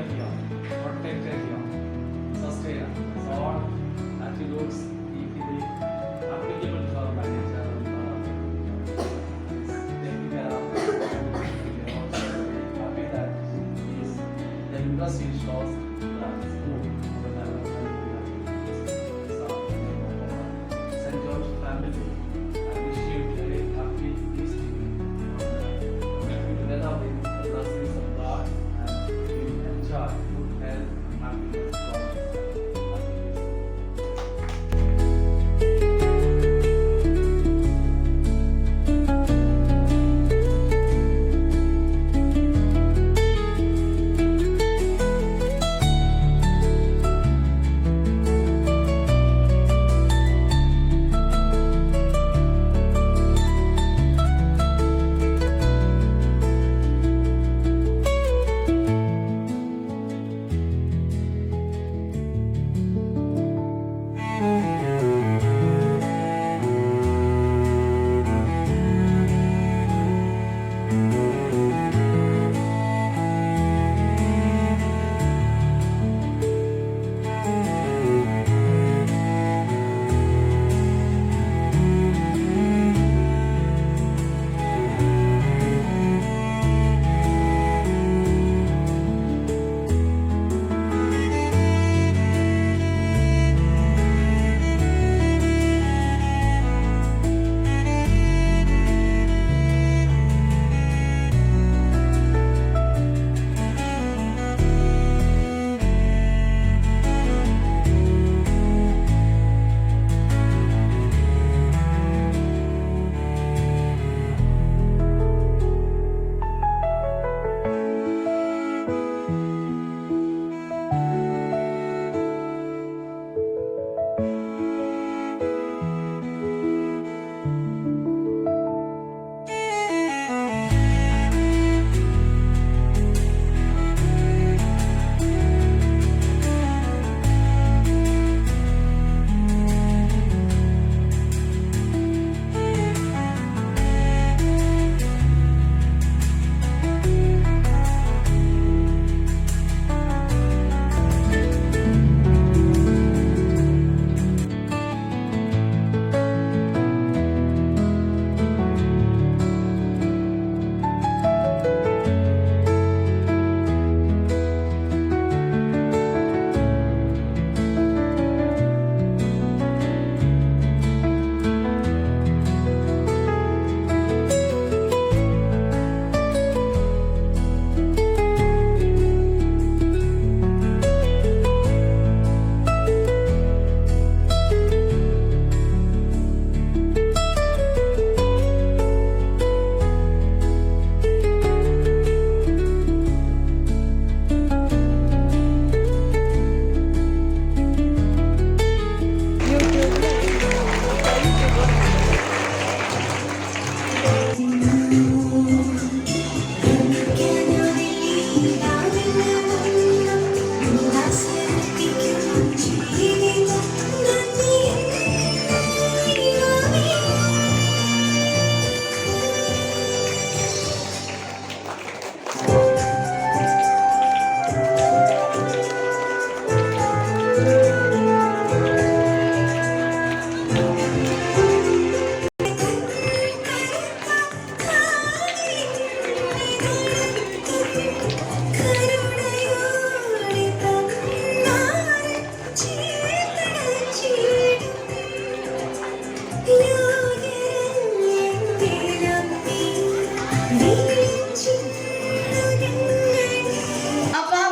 here, protected here, sustainer. So all attributes equally applicable to our manager. Taking care of happy that is the industry shows the school. St. George family. I wish you very happy Easter. Together with the blessings of God and you enjoy good health and happiness.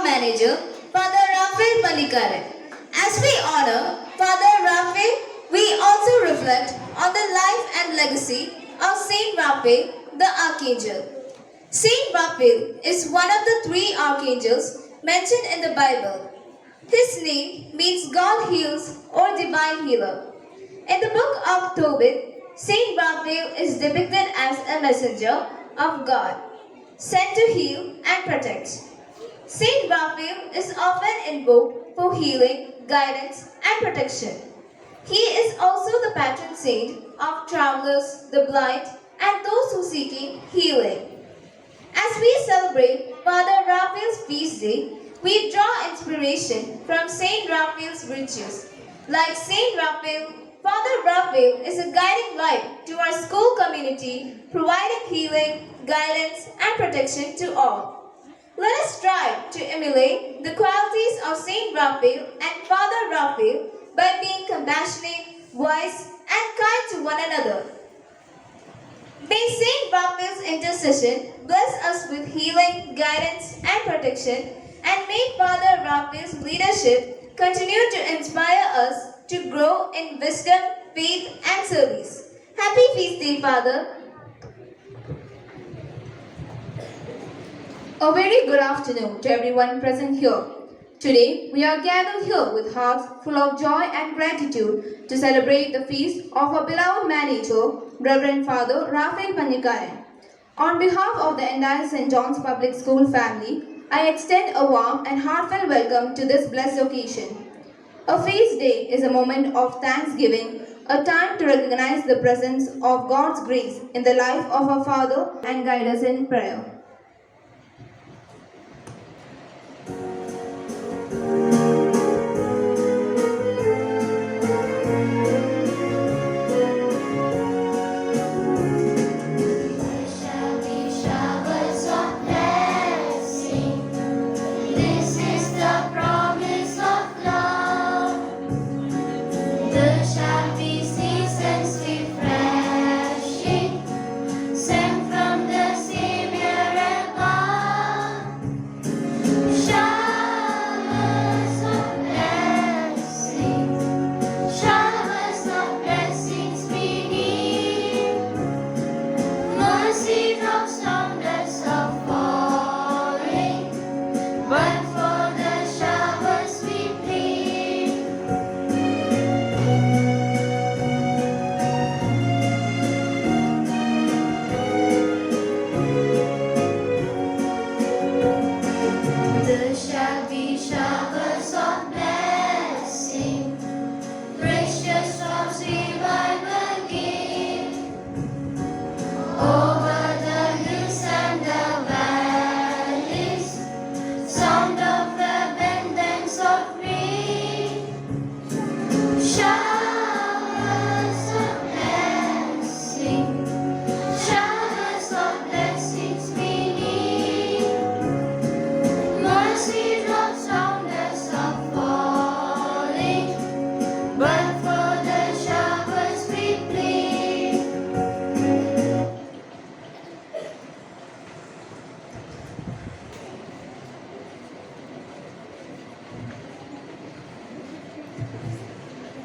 Manager, Father Raphael Palikare. As we honor Father Raphael, we also reflect on the life and legacy of Saint Raphael the Archangel. Saint Raphael is one of the three archangels mentioned in the Bible. His name means God heals or divine healer. In the book of Tobit, Saint Raphael is depicted as a messenger of God, sent to heal and protect. Saint Raphael is often invoked for healing, guidance, and protection. He is also the patron saint of travelers, the blind, and those who seeking healing. As we celebrate Father Raphael's feast day, We draw inspiration from Saint Raphael's virtues. Like Saint Raphael, Father Raphael is a guiding light to our school community, providing healing, guidance, and protection to all. Let us strive to emulate the qualities of Saint Raphael and Father Raphael by being compassionate, wise, and kind to one another. May Saint Raphael's intercession bless us with healing, guidance, and protection, and may Father Raphael's leadership continue to inspire us to grow in wisdom, faith, and service. Happy Feast Day, Father! A very good afternoon to everyone present here. Today, we are gathered here with hearts full of joy and gratitude to celebrate the feast of our beloved manager, Reverend Father Raphael Pannikaran. On behalf of the entire St. John's Public School family, I extend a warm and heartfelt welcome to this blessed occasion. A feast day is a moment of thanksgiving, a time to recognize the presence of God's grace in the life of our Father and guide us in prayer.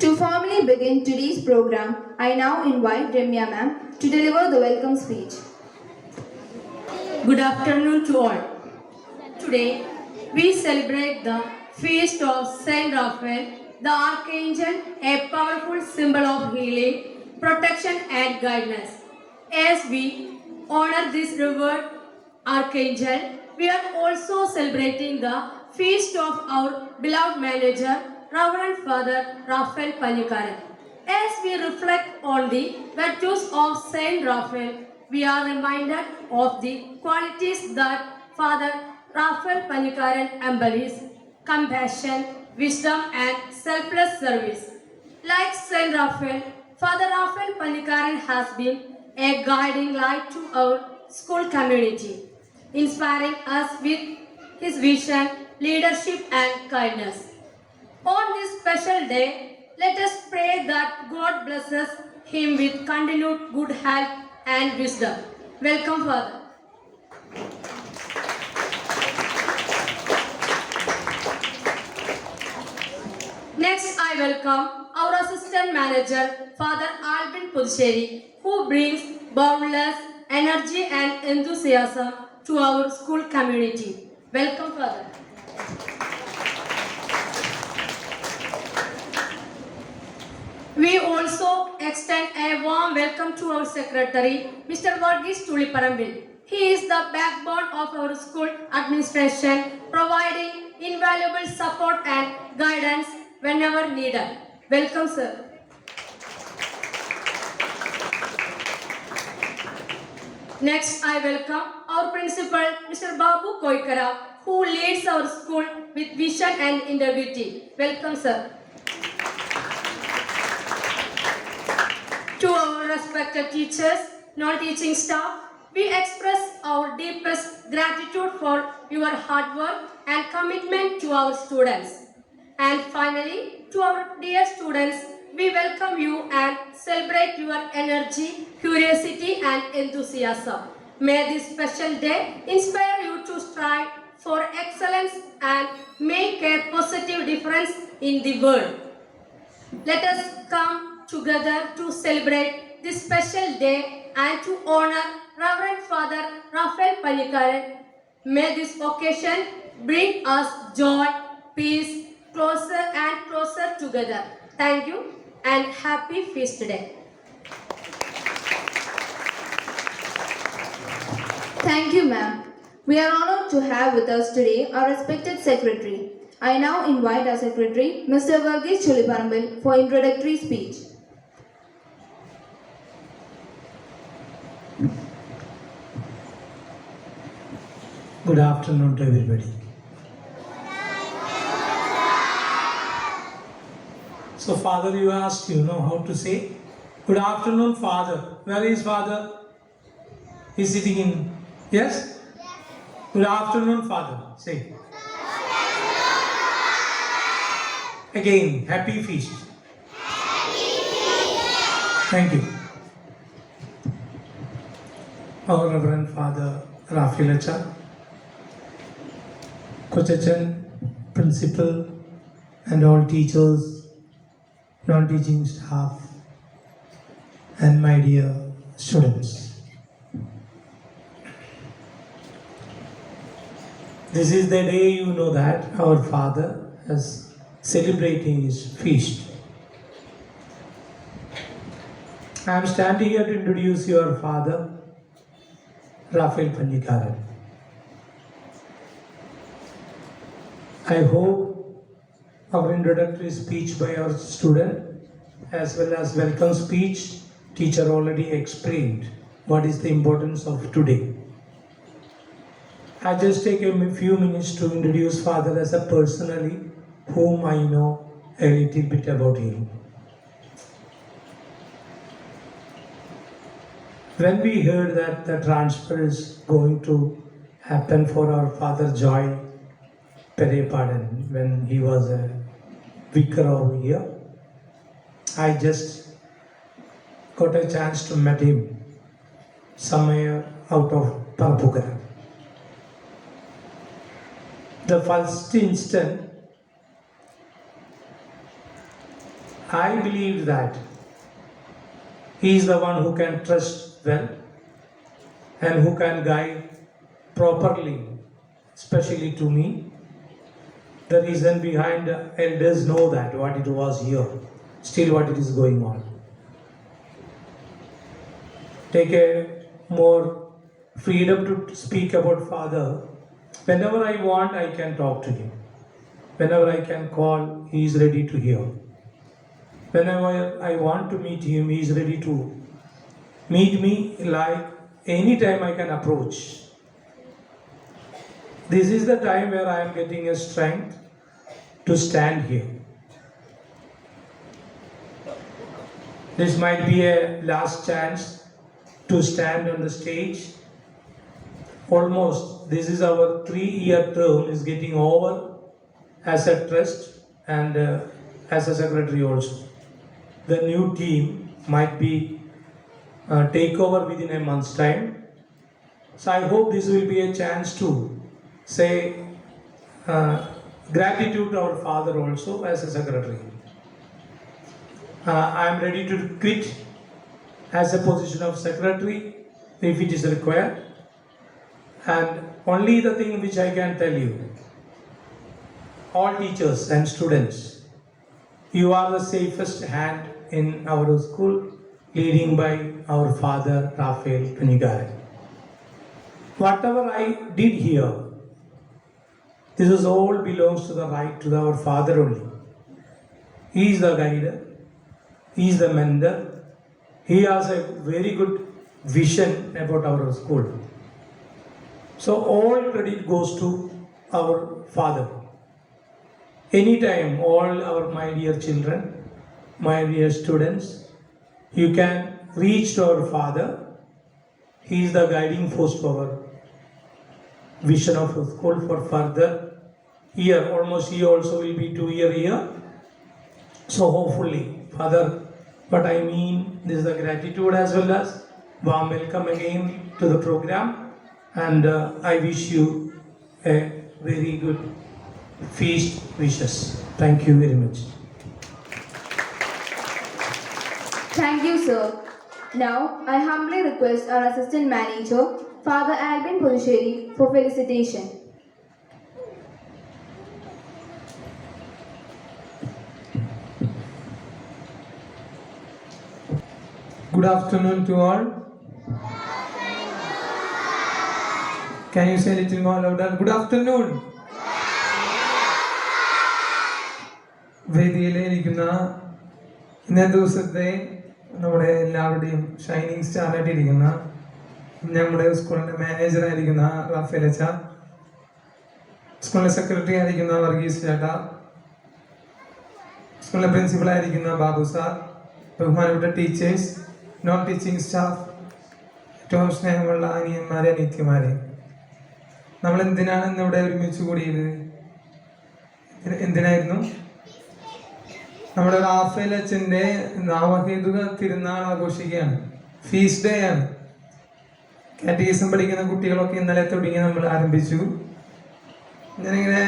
To formally begin today's program, I now invite Ramya ma'am to deliver the welcome speech. Good afternoon to all. Today, we celebrate the feast of Saint Raphael, the Archangel, a powerful symbol of healing, protection and guidance. As we honor this revered Archangel, we are also celebrating the feast of our beloved manager, Reverend Father Raphael Pannikaran. As we reflect on the virtues of Saint Raphael, we are reminded of the qualities that Father Raphael Pannikaran embodies: compassion, wisdom, and selfless service. Like Saint Raphael, Father Raphael Pannikaran has been a guiding light to our school community, inspiring us with his vision, leadership, and kindness. On this special day, let us pray that God blesses him with continued good health and wisdom. Welcome, Father. Next, I welcome our assistant manager, Father Albin Puducherry, who brings boundless energy and enthusiasm to our school community. Welcome, Father. We also extend a warm welcome to our secretary, Mr. Varghese Tuliparambil. He is the backbone of our school administration, providing invaluable support and guidance whenever needed. Welcome, sir. Next, I welcome our principal, Mr. Babu Koikara, who leads our school with vision and integrity. Welcome, sir. To our respected teachers, non-teaching staff, we express our deepest gratitude for your hard work and commitment to our students. And finally, to our dear students, we welcome you and celebrate your energy, curiosity and enthusiasm. May this special day inspire you to strive for excellence and make a positive difference in the world. Let us come together to celebrate this special day and to honor Reverend Father Raphael Pallikaran. May this occasion bring us joy, peace, closer and closer together. Thank you and happy feast day. Thank you, ma'am. We are honored to have with us today our respected secretary. I now invite our secretary, Mr. Varghese Chulliparambil, for introductory speech. Good afternoon to everybody. So, Father, you asked, how to say? Good afternoon, Father. Where is Father? He's sitting in. Yes? Good afternoon, Father. Say. Again, happy feast. Thank you. Our Reverend Father Raphael Acha, Kochachan, Principal, and all teachers, non-teaching staff, and my dear students. This is the day you know that our Father is celebrating his feast. I am standing here to introduce your father, Raphael Pallikaran. I hope our introductory speech by our student as well as welcome speech, teacher already explained what is the importance of today. I just take a few minutes to introduce Father as a personally whom I know a little bit about him. When we heard that the transfer is going to happen for our Father Joy Perepadan when he was a vicar over here, I just got a chance to meet him somewhere out of Parapugara. The first instant, I believed that he is the one who can trust well and who can guide properly, especially to me. The reason behind elders know that what it was here, still what it is going on. Take a more freedom to speak about Father. Whenever I want, I can talk to him. Whenever I can call, he is ready to hear. Whenever I want to meet him, he is ready to meet me like anytime I can approach. This is the time where I am getting a strength to stand here. This might be a last chance to stand on the stage. Almost, this is our 3-year term is getting over as a trust and as a secretary also. The new team might be take over within a month's time. So I hope this will be a chance to say gratitude to our Father also as a secretary. I am ready to quit as a position of secretary if it is required. And only the thing which I can tell you, all teachers and students, you are the safest hand in our school, leading by our Father Raphael Pallikaran. Whatever I did here, this is all belongs to the right to our Father only. He is the guider, he is the mentor, he has a very good vision about our school. So all credit goes to our Father. Anytime, all our my dear children, my dear students, you can reach to our Father. He is the guiding force to our vision of school for further year. Almost he also will be 2-year year. So hopefully, Father, what I mean, this is the gratitude as well as warm welcome again to the program, and I wish you a very good feast wishes. Thank you very much. Thank you, sir. Now, I humbly request our Assistant Manager, Father Albin Puducherry, for felicitation. Good afternoon to all. Can you say a little more louder? Good afternoon. വേദിയിലിരിക്കുന്ന ഇന്നേ ദിവസത്തെ നമ്മുടെ എല്ലാവരുടെയും shining സ്റ്റാറായിട്ടിരിക്കുന്ന നമ്മുടെ സ്കൂളിൻ്റെ മാനേജറായിരിക്കുന്ന Rafale അച്ഛ, സ്കൂളിലെ secretary ആയിരിക്കുന്ന വർഗീസ് ചേട്ട, സ്കൂളിലെ പ്രിൻസിപ്പളായിരിക്കുന്ന ബാബു സാർ, ബഹുമാനപ്പെട്ട ടീച്ചേഴ്സ്, നോൺ ടീച്ചിങ് സ്റ്റാഫ്, ഏറ്റവും സ്നേഹമുള്ള അനിയന്മാരെ, അനിത്യമാരെ, നമ്മൾ എന്തിനാണ് ഇന്നിവിടെ ഒരുമിച്ച് കൂടിയത്? എന്തിനായിരുന്നു? നമ്മുടെ റാഫേൽ അച്ഛൻ്റെ നാമഹേതുക തിരുനാൾ ആഘോഷിക്കുകയാണ്. ഫീസ്റ്റ് ഡേ ആണ്. കാറ്റഗിസം പഠിക്കുന്ന കുട്ടികളൊക്കെ ഇന്നലെ തുടങ്ങി നമ്മൾ ആരംഭിച്ചു. ഞാനിങ്ങനെ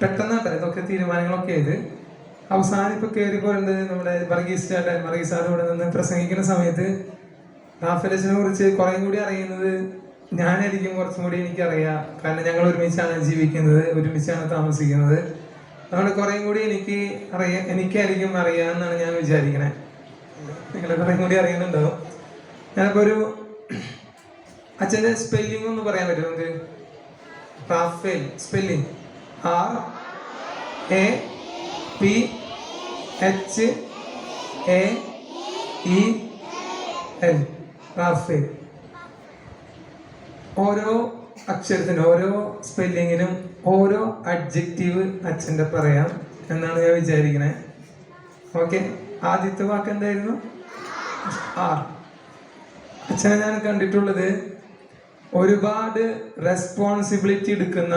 പെട്ടെന്നാട്ടെ ഇതൊക്കെ തീരുമാനങ്ങളൊക്കെ ചെയ്ത് അവസാനം ഇപ്പോൾ കയറി പോരുന്നത് നമ്മുടെ വർഗീസ് ചേട്ടൻ, വർഗീസ് സാർ ഇവിടെ നിന്ന് പ്രസംഗിക്കുന്ന സമയത്ത് റാഫേൽ അച്ഛനെ കുറിച്ച് കുറേ കൂടി അറിയുന്നത് ഞാനായിരിക്കും. കുറച്ചും കൂടി എനിക്കറിയാം. കാരണം ഞങ്ങൾ ഒരുമിച്ചാണ് ജീവിക്കുന്നത്, ഒരുമിച്ചാണ് താമസിക്കുന്നത്. അതുകൊണ്ട് കുറേയും കൂടി എനിക്കായിരിക്കും അറിയാമെന്നാണ് ഞാൻ വിചാരിക്കണേ. നിങ്ങളെ കുറേയും കൂടി അറിയുന്നുണ്ടാവും. ഞാനിപ്പോൾ ഒരു അച്ഛൻ്റെ സ്പെല്ലിംഗ് ഒന്ന് പറയാൻ പറ്റും നമുക്ക്? Raphael spelling RAPHAEL, Raphael. ഓരോ അക്ഷരത്തിനും ഓരോ സ്പെല്ലിങ്ങിനും ഓരോ അഡ്ജക്റ്റീവ് അച്ഛൻ്റെ പറയാം എന്നാണ് ഞാൻ വിചാരിക്കണേ. ഓക്കെ, ആദ്യത്തെ വാക്ക് എന്തായിരുന്നു? ആർ. അച്ഛനെ ഞാൻ കണ്ടിട്ടുള്ളത് ഒരുപാട് റെസ്പോൺസിബിലിറ്റി എടുക്കുന്ന,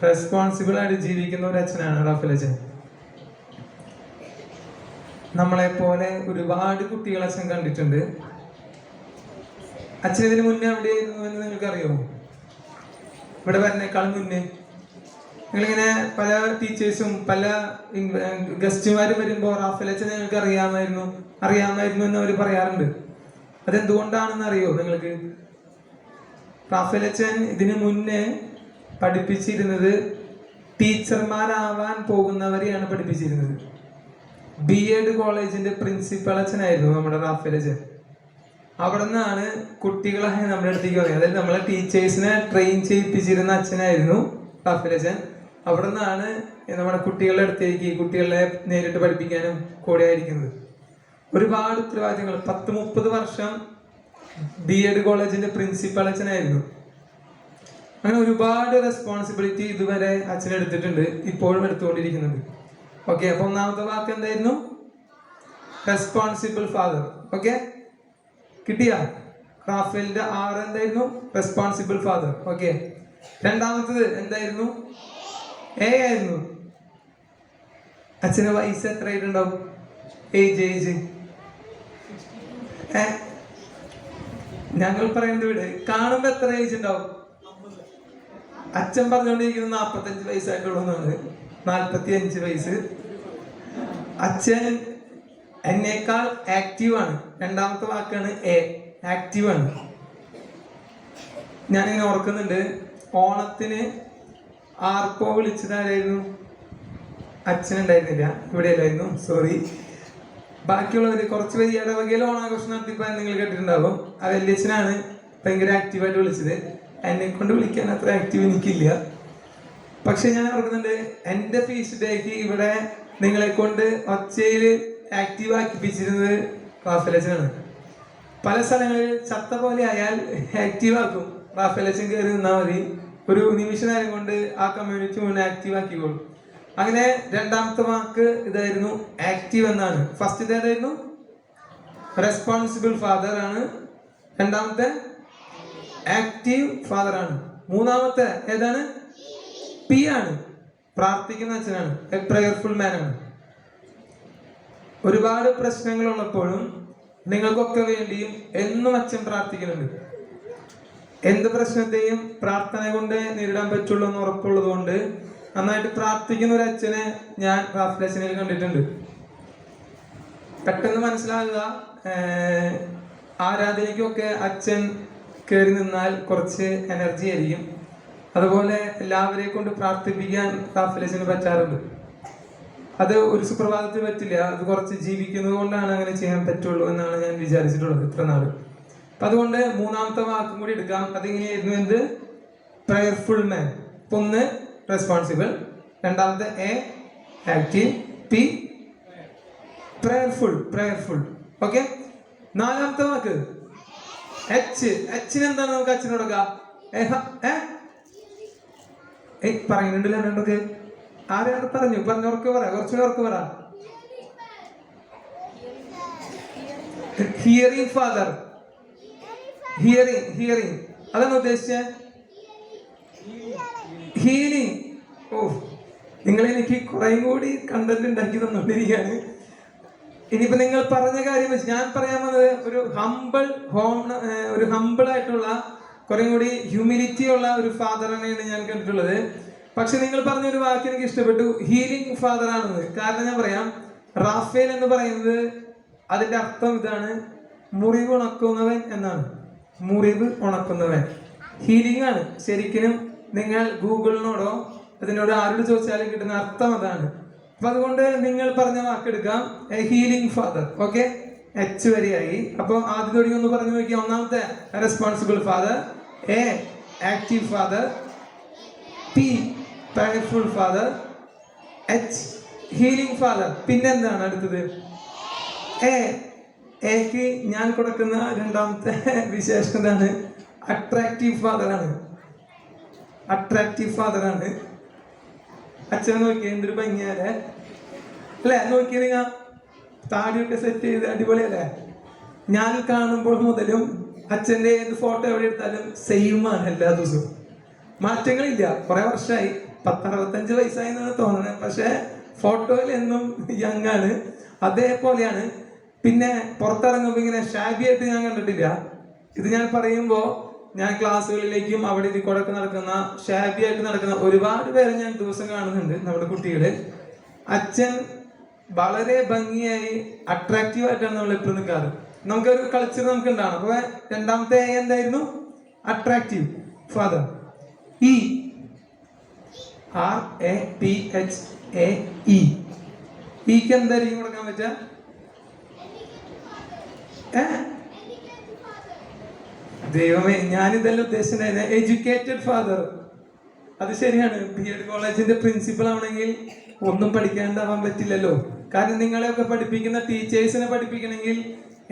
റെസ്പോൺസിബിളായിട്ട് ജീവിക്കുന്ന ഒരു അച്ഛനാണ് റാഫേൽ അച്ഛൻ. നമ്മളെപ്പോലെ ഒരുപാട് കുട്ടികളെ അച്ഛൻ കണ്ടിട്ടുണ്ട്. അച്ഛൻ ഇതിന് മുന്നേ എവിടെയായിരുന്നു എന്ന് നിങ്ങൾക്കറിയാമോ? ഇവിടെ വരുന്നേക്കാൾ മുന്നേ നിങ്ങളിങ്ങനെ പല ടീച്ചേഴ്സും പല ഗസ്റ്റുമാരും വരുമ്പോൾ റാഫേൽ അച്ഛൻ നിങ്ങൾക്ക് അറിയാമായിരുന്നു എന്ന് അവർ പറയാറുണ്ട്. അതെന്തുകൊണ്ടാണെന്ന് അറിയോ നിങ്ങൾക്ക്? റാഫേൽ അച്ഛൻ ഇതിന് മുന്നേ പഠിപ്പിച്ചിരുന്നത് ടീച്ചർമാരാവാൻ പോകുന്നവരെയാണ് പഠിപ്പിച്ചിരുന്നത്. B.Ed കോളേജിന്റെ പ്രിൻസിപ്പൽ അച്ഛനായിരുന്നു നമ്മുടെ റാഫേൽ അച്ഛൻ. അവിടെ നിന്നാണ് കുട്ടികളെ നമ്മുടെ അടുത്തേക്ക് പറയുന്നത്. അതായത് നമ്മളെ ടീച്ചേഴ്സിനെ ട്രെയിൻ ചെയ്യിപ്പിച്ചിരുന്ന അച്ഛനായിരുന്നു റാഫേൽ അച്ഛൻ. അവിടെ നിന്നാണ് നമ്മുടെ കുട്ടികളുടെ അടുത്തേക്ക് കുട്ടികളെ നേരിട്ട് പഠിപ്പിക്കാനും കൂടെ ആയിരിക്കുന്നത്. ഒരുപാട് ഉത്തരവാദിത്തങ്ങൾ, 10-30 വർഷം B.Ed കോളേജിന്റെ പ്രിൻസിപ്പൽ അച്ഛനായിരുന്നു. അങ്ങനെ ഒരുപാട് റെസ്പോൺസിബിലിറ്റി ഇതുവരെ അച്ഛൻ എടുത്തിട്ടുണ്ട്, ഇപ്പോഴും എടുത്തുകൊണ്ടിരിക്കുന്നുണ്ട്. ഓക്കെ, അപ്പൊ ഒന്നാമത്തെ വാക്ക് എന്തായിരുന്നു? Responsible father. ഓക്കെ, കിട്ടിയ? റാഫേലിന്റെ R എന്തായിരുന്നു? Responsible father. ഓക്കെ, രണ്ടാമത്തത് എന്തായിരുന്നു? A ആയിരുന്നു. അച്ഛന് വയസ്സ് എത്ര ആയിട്ടുണ്ടാവും? ഏജ് ഞങ്ങൾ പറയുന്നത് ഇവിടെ കാണുമ്പോ എത്ര ഏജ് ഉണ്ടാവും? അച്ഛൻ പറഞ്ഞുകൊണ്ടിരിക്കുന്നത് 45 വയസ്സായിട്ടുള്ളതാണ്. 45 വയസ്സ്. അച്ഛൻ എന്നേക്കാൾ ആക്റ്റീവാണ്. രണ്ടാമത്തെ വാക്കാണ് A, ആക്റ്റീവാണ്. ഞാനിങ്ങനെ ഓർക്കുന്നുണ്ട്, ഓണത്തിന് ആർപ്പോ വിളിച്ചതാരായിരുന്നു? അച്ഛനുണ്ടായിരുന്നില്ല, ഇവിടെ അല്ലായിരുന്നു, സോറി. ബാക്കിയുള്ളവര് കുറച്ച് പേര് ഇടവകയിൽ ഓണാഘോഷം നടത്തിയപ്പോൾ നിങ്ങൾ കേട്ടിട്ടുണ്ടാകും. ആ വല്യച്ഛനാണ് ഭയങ്കര ആക്റ്റീവായിട്ട് വിളിച്ചത്. എന്നെ കൊണ്ട് വിളിക്കാൻ അത്ര ആക്റ്റീവ് എനിക്കില്ല. പക്ഷെ ഞാൻ ഓർക്കുന്നുണ്ട്, എൻ്റെ ഫീസ്റ്റ് ഡേക്ക് ഇവിടെ നിങ്ങളെ കൊണ്ട് ഒച്ചയിൽ ആക്റ്റീവ് ആക്കിപ്പിച്ചിരുന്നത് റാഫേൽ അച്ഛനാണ്. പല സ്ഥലങ്ങളിൽ ചത്ത പോലെ ആയാൽ ആക്റ്റീവ് ആക്കും. റാഫേൽ അച്ഛൻ കയറി നിന്നാൽ മതി, ഒരു നിമിഷ നേരം കൊണ്ട് ആ കമ്മ്യൂണിറ്റി മുഴുവൻ ആക്റ്റീവ് ആക്കിക്കോളും. അങ്ങനെ രണ്ടാമത്തെ വാക്ക് ഇതായിരുന്നു, ആക്റ്റീവ് എന്നാണ്. ഫസ്റ്റ് ഏതായിരുന്നു? റെസ്പോൺസിബിൾ ഫാദർ ആണ്. രണ്ടാമത്തെ ആക്റ്റീവ് ഫാദർ ആണ്. മൂന്നാമത്തെ ഏതാണ്? പി ആണ്, പ്രാർത്ഥിക്കുന്ന അച്ഛനാണ്, എ പ്രയർഫുൾ മാൻ ആണ്. ഒരുപാട് പ്രശ്നങ്ങളുള്ളപ്പോഴും നിങ്ങൾക്കൊക്കെ വേണ്ടിയും എന്നും അച്ഛൻ പ്രാർത്ഥിക്കുന്നുണ്ട്. എന്ത് പ്രശ്നത്തെയും പ്രാർത്ഥന കൊണ്ട് നേരിടാൻ പറ്റുള്ളൂ എന്ന് ഉറപ്പുള്ളത് കൊണ്ട് നന്നായിട്ട് പ്രാർത്ഥിക്കുന്ന ഒരു അച്ഛനെ ഞാൻ റാഫേൽ അച്ഛനിൽ കണ്ടിട്ടുണ്ട്. പെട്ടെന്ന് മനസ്സിലാകുക, ആരാധനയ്ക്കൊക്കെ അച്ഛൻ കയറി നിന്നാൽ കുറച്ച് എനർജി ആയിരിക്കും. അതുപോലെ എല്ലാവരെയും കൊണ്ട് പ്രാർത്ഥിപ്പിക്കാൻ റാഫേൽ അച്ഛന് പറ്റാറുണ്ട്. അത് ഒരു സുപ്രഭാതത്തിൽ പറ്റില്ല, അത് കുറച്ച് ജീവിക്കുന്നത് കൊണ്ടാണ് അങ്ങനെ ചെയ്യാൻ പറ്റുള്ളൂ എന്നാണ് ഞാൻ വിചാരിച്ചിട്ടുള്ളത് ഇത്ര നാൾ. അപ്പൊ അതുകൊണ്ട് മൂന്നാമത്തെ വാക്കും കൂടി എടുക്കാം. അതിങ്ങനെയായിരുന്നു, എന്ത്? പ്രയർഫുൾ മാൻ. ഒന്ന് റെസ്പോൺസിബിൾ, രണ്ടാമത്തെ A active, P prayerful. Okay. നാലാമത്തെ വാക്ക് എച്ച്. എച്ചിന് എന്താണ് നമുക്ക് അച്ഛനോട് കൊടുക്കാം? പറയുന്നുണ്ടല്ലോ രണ്ടൊക്കെ. ആരാണ് പറഞ്ഞവർക്ക് പറ, കുറച്ചുകൂടെ ഉറക്കെ പറ. Hearing father. ഹിയറിംഗ് അതാണ് ഉദ്ദേശിച്ചത്. ഹീലിംഗ്. ഓ, നിങ്ങൾ എനിക്ക് കുറേയും കൂടി കണ്ടന്റ് ഉണ്ടാക്കി തന്നോണ്ടിരിക്കുകയാണ്. ഇനിയിപ്പോ നിങ്ങൾ പറഞ്ഞ കാര്യം വെച്ച് ഞാൻ പറയാൻ വന്നത് ഒരു ഹമ്പിൾ ആയിട്ടുള്ള കുറേ കൂടി ഹ്യൂമിലിറ്റി ഉള്ള ഒരു ഫാദറിനെയാണ് ഞാൻ കണ്ടിട്ടുള്ളത്. പക്ഷെ നിങ്ങൾ പറഞ്ഞൊരു വാക്ക് എനിക്ക് ഇഷ്ടപ്പെട്ടു, ഹീലിംഗ് ഫാദർ ആണെന്ന്. കാരണം ഞാൻ പറയാം, റാഫേൽ എന്ന് പറയുന്നത് അതിന്റെ അർത്ഥം ഇതാണ്, മുറിവ് ഉണക്കുന്നവൻ എന്നാണ്. മുറിവ് ഉണക്കുന്നവൻ ഹീലിംഗ് ആണ്. ശരിക്കും നിങ്ങൾ ഗൂഗിളിനോടോ അതിനോട് ആരോട് ചോദിച്ചാലും കിട്ടുന്ന അർത്ഥം അതാണ്. അപ്പൊ അതുകൊണ്ട് നിങ്ങൾ പറഞ്ഞ വാക്കെടുക്കാം, ഹീലിംഗ് ഫാദർ. ഓക്കെ, എച്ച് വരെയായി. അപ്പൊ ആദ്യം തുടങ്ങി ഒന്ന് പറഞ്ഞു നോക്കിയാൽ, ഒന്നാമത്തെ responsible father, A active father, P prayerful father, H healing father. പിന്നെന്താണ് അടുത്തത്? എക്ക് ഞാൻ കൊടുക്കുന്ന രണ്ടാമത്തെ വിശേഷതാണ് അട്രാക്റ്റീവ് ഫാദറാണ്. അച്ഛനെ നോക്കിയ എന്തൊരു ഭംഗിയല്ലേ അല്ലെ? നോക്കിയ നിങ്ങ താടിയൊക്കെ സെറ്റ് ചെയ്ത് അടിപൊളിയല്ലേ? ഞാൻ കാണുമ്പോൾ മുതലും അച്ഛൻ്റെ ഏത് ഫോട്ടോ എവിടെ എടുത്താലും സെയിം ആണ് എല്ലാ ദിവസവും. മാറ്റങ്ങളില്ല. കുറെ വർഷമായി, 60-65 വയസ്സായി എന്നാണ് തോന്നുന്നത്. പക്ഷെ ഫോട്ടോയിൽ എന്നും യങ് ആണ്, അതേപോലെയാണ്. പിന്നെ പുറത്തിറങ്ങുമ്പോൾ ഇങ്ങനെ ഷാബി ആയിട്ട് ഞാൻ കണ്ടിട്ടില്ല. ഇത് ഞാൻ പറയുമ്പോൾ ഞാൻ ക്ലാസ്സുകളിലേക്കും അവിടെ ഇതിക്കൂടൊക്കെ നടക്കുന്ന ഷാബി ആയിട്ട് നടക്കുന്ന ഒരുപാട് പേരെ ഞാൻ ദിവസം കാണുന്നുണ്ട്, നമ്മുടെ കുട്ടികള്. അച്ഛൻ വളരെ ഭംഗിയായി അട്രാക്റ്റീവ് ആയിട്ടാണ് നമ്മൾ എപ്പോഴും നിൽക്കാറ്. നമുക്കൊരു കൾച്ചർ നമുക്ക് ഉണ്ടാവണം. അപ്പൊ രണ്ടാമത്തെ എന്തായിരുന്നു? Attractive father. E RAPHAE. ഇക്ക് എന്തായിരിക്കും കൊടുക്കാൻ പറ്റുക? ദൈവമേ, ഞാനിതെല്ലാം ഉദ്ദേശിച്ചിട്ടുണ്ടായിരുന്നു. Educated father. അത് ശരിയാണ്. BEd കോളേജിന്റെ പ്രിൻസിപ്പൽ ആവണമെങ്കിൽ ഒന്നും പഠിക്കാണ്ടാവാൻ പറ്റില്ലല്ലോ. കാരണം നിങ്ങളെയൊക്കെ പഠിപ്പിക്കുന്ന ടീച്ചേഴ്സിനെ പഠിപ്പിക്കണമെങ്കിൽ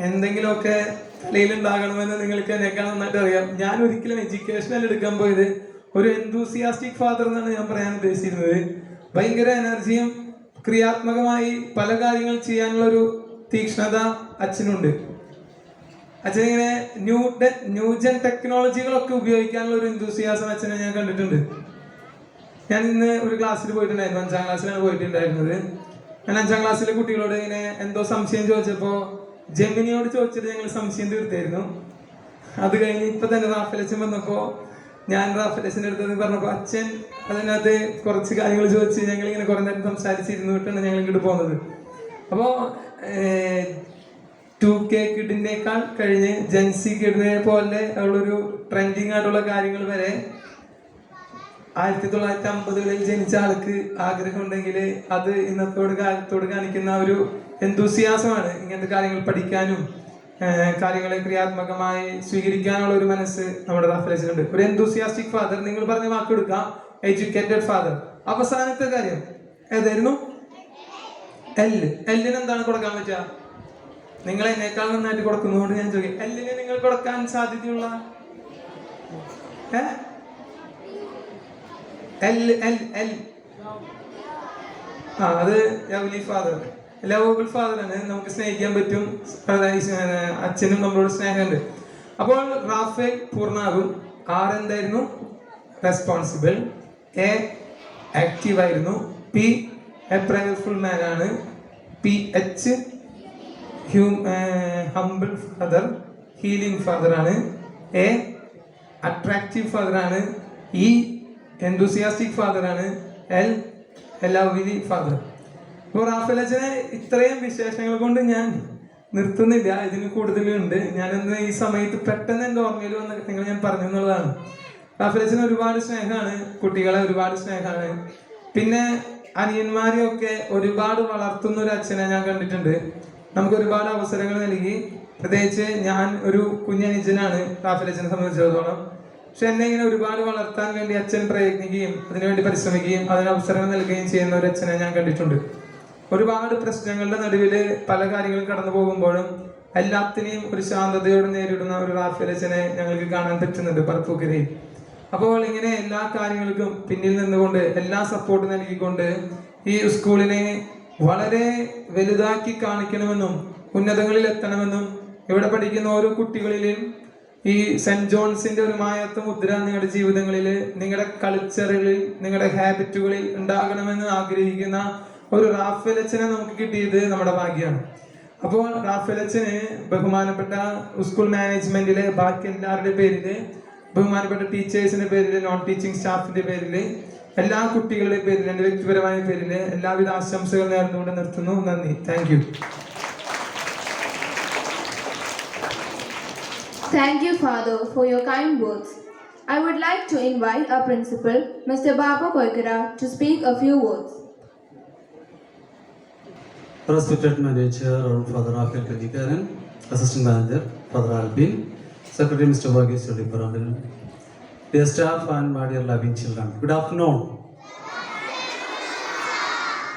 എന്തെങ്കിലുമൊക്കെ തലയിലുണ്ടാകണമെന്ന് നിങ്ങൾക്ക് എന്നെക്കാൾ നന്നായിട്ട് അറിയാം. ഞാൻ ഒരിക്കലും എഡ്യൂക്കേഷനിൽ എടുക്കാൻ പോയത് ഒരു എന്തൂസിയാസ്റ്റിക് ഫാദർ എന്നാണ് ഞാൻ പറയാൻ ഉദ്ദേശിച്ചിരുന്നത്. ഭയങ്കര എനർജിയും ക്രിയാത്മകമായി പല കാര്യങ്ങൾ ചെയ്യാനുള്ള ഒരു തീക്ഷ്ണത അച്ഛനുണ്ട്. അച്ഛനിങ്ങനെ ന്യൂജൻ ടെക്നോളജികളൊക്കെ ഉപയോഗിക്കാനുള്ള ഒരു എന്തൂസിയാസം അച്ഛനെ ഞാൻ കണ്ടിട്ടുണ്ട്. ഞാൻ ഇന്ന് ഒരു ക്ലാസ്സിൽ പോയിട്ടുണ്ടായിരുന്നു, 5ാം ക്ലാസ്സിലാണ് പോയിട്ടുണ്ടായിരുന്നത്. ഞാൻ 5ാം ക്ലാസ്സിലെ കുട്ടികളോട് ഇങ്ങനെ എന്തോ സംശയം ചോദിച്ചപ്പോൾ ജെമിനിയോട് ചോദിച്ചിട്ട് ഞങ്ങൾ സംശയം തീർത്തായിരുന്നു. അത് കഴിഞ്ഞ് ഇപ്പൊ തന്നെ റാഫേൽ അച്ഛൻ വന്നപ്പോൾ ഞാൻ റാഫേൽ അച്ഛൻ്റെ അടുത്ത് പറഞ്ഞപ്പോൾ അച്ഛൻ അതിനകത്ത് കുറച്ച് കാര്യങ്ങൾ ചോദിച്ച് ഞങ്ങളിങ്ങനെ കുറേ നേരം സംസാരിച്ചിരുന്നിട്ടാണ് ഞങ്ങൾ ഇങ്ങോട്ട് പോകുന്നത്. അപ്പോൾ 2K കിഡിനേക്കാൾ കഴിഞ്ഞ് ജെൻസി കിഡിനെ പോലെ ഉള്ളൊരു ട്രെൻഡിങ് ആയിട്ടുള്ള കാര്യങ്ങൾ വരെ 1950കളിൽ ജനിച്ച ആൾക്ക് ആഗ്രഹം ഉണ്ടെങ്കിൽ അത് ഇന്നത്തോട് കാലത്തോട് കാണിക്കുന്ന ഒരു എന്തൂസിയാസമാണ്. ഇങ്ങനത്തെ കാര്യങ്ങൾ പഠിക്കാനും കാര്യങ്ങളെ ക്രിയാത്മകമായി സ്വീകരിക്കാനുള്ള ഒരു മനസ്സ് നമ്മുടെ റാഫേൽ അച്ഛനുണ്ട്. ഒരു എന്തൂസിയാസ്റ്റിക് ഫാദർ. നിങ്ങൾ പറഞ്ഞ വാക്കെടുക്കാം, എഡ്യൂക്കേറ്റഡ് ഫാദർ. അവസാനത്തെ കാര്യം ഏതായിരുന്നു? എല്ലിന് എന്താണ് കൊടുക്കാൻ പറ്റുക? നിങ്ങൾ എന്നേക്കാൾ നന്നായിട്ട് കൊടുക്കുന്നതുകൊണ്ട് ഞാൻ ചോദിക്കും, എല്ലിന് നിങ്ങൾ കൊടുക്കാൻ സാധ്യതയുള്ള എൽ എൽ എൽ അത് ലവ്ലി ഫാദർ. ലവബിൾ ഫാദറാണ്, നമുക്ക് സ്നേഹിക്കാൻ പറ്റും, അച്ഛനും നമ്മളോട് സ്നേഹമുണ്ട്. അപ്പോൾ റാഫേൽ പൂർണ്ണാകും. ആർ എന്തായിരുന്നു? റെസ്പോൺസിബിൾ. എ ആക്റ്റീവ് ആയിരുന്നു. പി എ പ്രയർഫുൾ മാൻ ആണ്. P H humble father, healing father ആണ്. എ അട്രാക്റ്റീവ് ഫാദർ ആണ്. ഇ എന്തൂസിയാസ്റ്റിക് ഫാദർ ആണ്. L lovely father. അപ്പോൾ റാഫേൽ അച്ഛനെ ഇത്രയും വിശേഷങ്ങൾ കൊണ്ട് ഞാൻ നിർത്തുന്നില്ല, ഇതിന് കൂടുതലുണ്ട്. ഞാനൊന്ന് ഈ സമയത്ത് പെട്ടെന്ന് എൻ്റെ ഓർമ്മയിൽ വന്ന നിങ്ങൾ ഞാൻ പറഞ്ഞു എന്നുള്ളതാണ്. റാഫേൽ അച്ഛന് ഒരുപാട് സ്നേഹമാണ്, കുട്ടികളെ ഒരുപാട് സ്നേഹമാണ്. പിന്നെ അനിയന്മാരെയൊക്കെ ഒരുപാട് വളർത്തുന്ന ഒരു അച്ഛനെ ഞാൻ കണ്ടിട്ടുണ്ട്. നമുക്ക് ഒരുപാട് അവസരങ്ങൾ നൽകി. പ്രത്യേകിച്ച് ഞാൻ ഒരു കുഞ്ഞനുജനാണ് റാഫേൽ അച്ഛനെ സംബന്ധിച്ചിടത്തോളം. പക്ഷെ എന്നെ ഇങ്ങനെ ഒരുപാട് വളർത്താൻ വേണ്ടി അച്ഛൻ പ്രയത്നിക്കുകയും അതിനുവേണ്ടി പരിശ്രമിക്കുകയും അതിന് അവസരങ്ങൾ നൽകുകയും ചെയ്യുന്ന ഒരു അച്ഛനെ ഞാൻ കണ്ടിട്ടുണ്ട്. ഒരുപാട് പ്രശ്നങ്ങളുടെ നടുവിൽ പല കാര്യങ്ങളും കടന്നു പോകുമ്പോഴും എല്ലാത്തിനെയും ഒരു ശാന്തതയോടെ നേരിടുന്ന ഒരു റാഫേൽ അച്ഛനെ ഞങ്ങൾക്ക് കാണാൻ പറ്റുന്നുണ്ട് പറപ്പൂക്കരയിൽ. അപ്പോൾ ഇങ്ങനെ എല്ലാ കാര്യങ്ങൾക്കും പിന്നിൽ നിന്നുകൊണ്ട് എല്ലാ സപ്പോർട്ട് നൽകിക്കൊണ്ട് ഈ സ്കൂളിനെ വളരെ വലുതാക്കി കാണിക്കണമെന്നും ഉന്നതങ്ങളിൽ എത്തണമെന്നും ഇവിടെ പഠിക്കുന്ന ഓരോ കുട്ടികളിലും ഈ സെന്റ് ജോൺസിന്റെ ഒരു മായത്ത മുദ്ര നിങ്ങളുടെ ജീവിതങ്ങളിൽ, നിങ്ങളുടെ കൾച്ചറുകളിൽ, നിങ്ങളുടെ ഹാബിറ്റുകളിൽ ഉണ്ടാകണമെന്ന് ആഗ്രഹിക്കുന്ന ഒരു റാഫേൽ അച്ഛനെ നമുക്ക് കിട്ടിയത് നമ്മുടെ ഭാഗ്യമാണ്. അപ്പോൾ റാഫേൽ അച്ഛന് ബഹുമാനപ്പെട്ട സ്കൂൾ മാനേജ്മെന്റിലെ ബാക്കി എല്ലാവരുടെ പേരില്, ബഹുമാനപ്പെട്ട ടീച്ചേഴ്സിന്റെ പേരില്, നോൺ ടീച്ചിങ് സ്റ്റാഫിന്റെ പേരില്, എല്ലാ കുട്ടികളുടെ പേരിൽ, എൻ്റെ വ്യക്തിപരമായ പേരിൽ എല്ലാവിധ ആശംസകൾ നേർന്നുകൊണ്ട് നിർത്തുന്നു. നന്ദി. Thank you. Thank you, Father, for your kind words. I would like to invite our principal, Mr. Baba Koikara, to speak a few words. Respected Manager, Father Rafael Pallikaran, Assistant Manager, Father Albin, Secretary Mr. Varghese Choliparandil, dear staff and my dear loving children, good afternoon.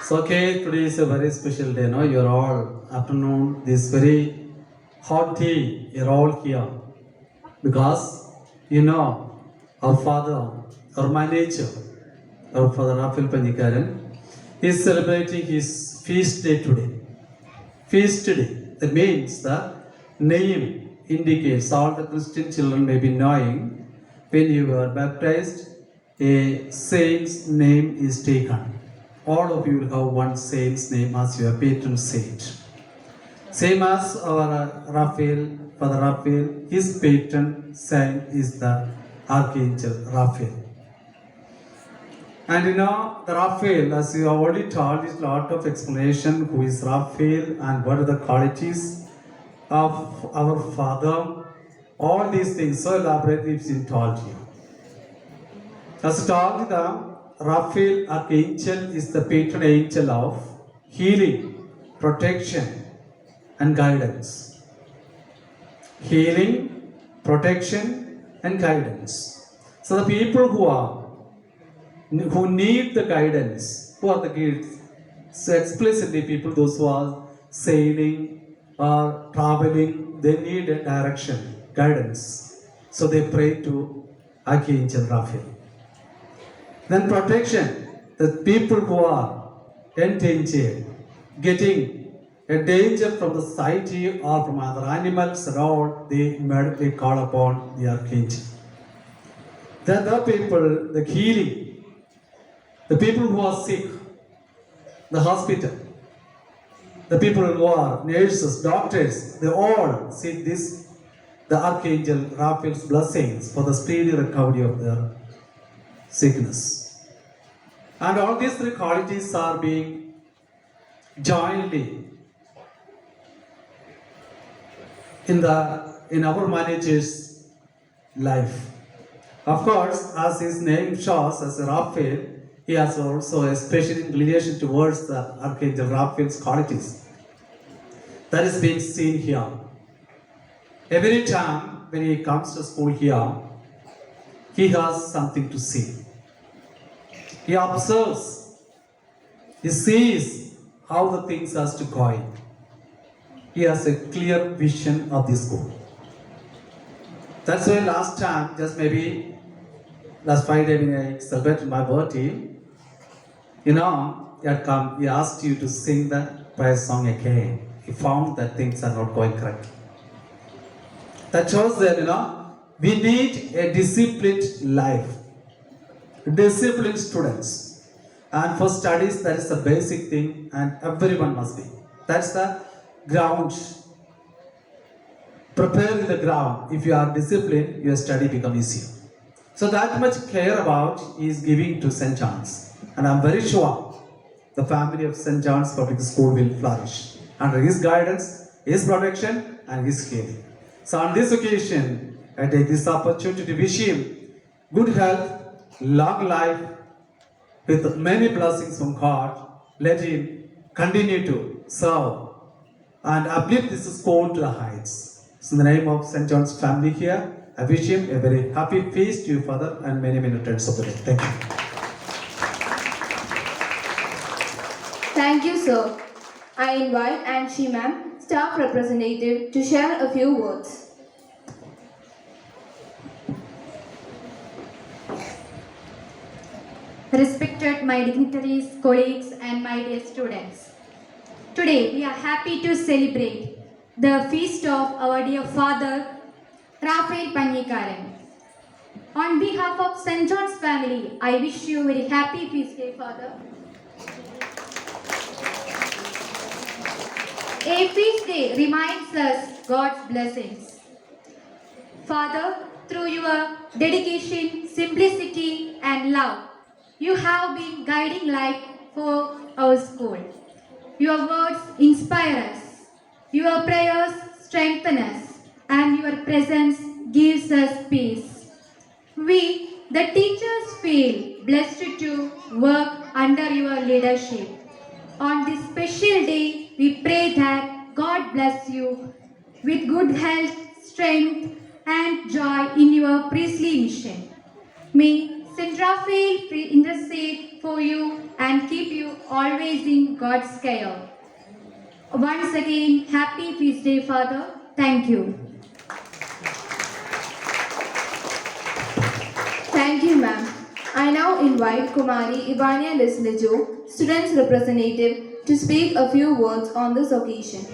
So, okay, today is a very special day, no? You are all afternoon, this very hot tea, you are all here. Because, you know, our father, our manager, our Father Rafael Pallikaran, is celebrating his feast day today. Feast day, that means the name indicates, all the Christian children may be knowing, when you are baptized, a saint's name is taken. All of you will have one saint's name as your patron saint. Same as our Raphael, Father Raphael, his patron saint is the Archangel Raphael. And you know, the Raphael, as you have already told, is a lot of explanation who is Raphael and what are the qualities of our Father. All these things so elaborately is told you. As told, the Raphael Archangel is the patron angel of healing, protection, and guidance. Healing, protection, and guidance. So the people who need the guidance, who are the guides? So explicitly people, those who are sailing or traveling, they need a direction, guidance. So they pray to Archangel Raphael. Then protection, the people who are endangered, getting a danger from the society or from other animals around, they immediately call upon the Archangel. Then the people, the healing, the people who are sick, the hospital, the people who are nurses, doctors, they all seek this, the Archangel Raphael's blessings for the speedy recovery of their sickness. And all these three qualities are being jointly in our manager's life. Of course, as his name shows, as Raphael, he has also a special inclination towards the Archangel Raphael's qualities. That is being seen here. Every time when he comes to school here, he has something to see. He observes, he sees how the things has to go in. He has a clear vision of this school. That's why last time, just maybe last Friday when I celebrated my birthday, you know, he asked you to sing the prayer song again. He found that things are not going correctly. That shows that, you know, we need a disciplined life, disciplined students. And for studies, that is the basic thing, and everyone must be. That's the ground. Preparing the ground. If you are disciplined, your study becomes easier. So that much care about is giving to St. John's. And I'm very sure the family of St. John's Public School will flourish under his guidance, his protection, and his healing. So on this occasion, I take this opportunity to wish him good health, long life, with many blessings from God. Let him continue to serve and uplift this school to the heights. So in the name of St. John's family here, I wish him a very happy feast to you, Father, and many, many returns of the day. Thank you. Thank you, sir. I invite Anshi ma'am, staff representative, to share a few words. Respected my dignitaries, colleagues, and my dear students. Today we are happy to celebrate the feast of our dear father, Raphael Pannikaran. On behalf of St. John's family, I wish you a very happy feast day, Father. A feast day reminds us God's blessings. Father, through your dedication, simplicity, and love, you have been guiding light for our school. Your words inspire us. Your prayers strengthen us. And your presence gives us peace. We, the teachers, feel blessed to work under your leadership. On this special day, we pray that God bless you with good health, strength, and joy in your priestly mission. May St. Raphael intercede for you and keep you always in God's care. Once again, happy feast day, Father. Thank you. Thank you, ma'am. I now invite Kumari Ivania Leslejo, students representative, to speak a few words on this occasion.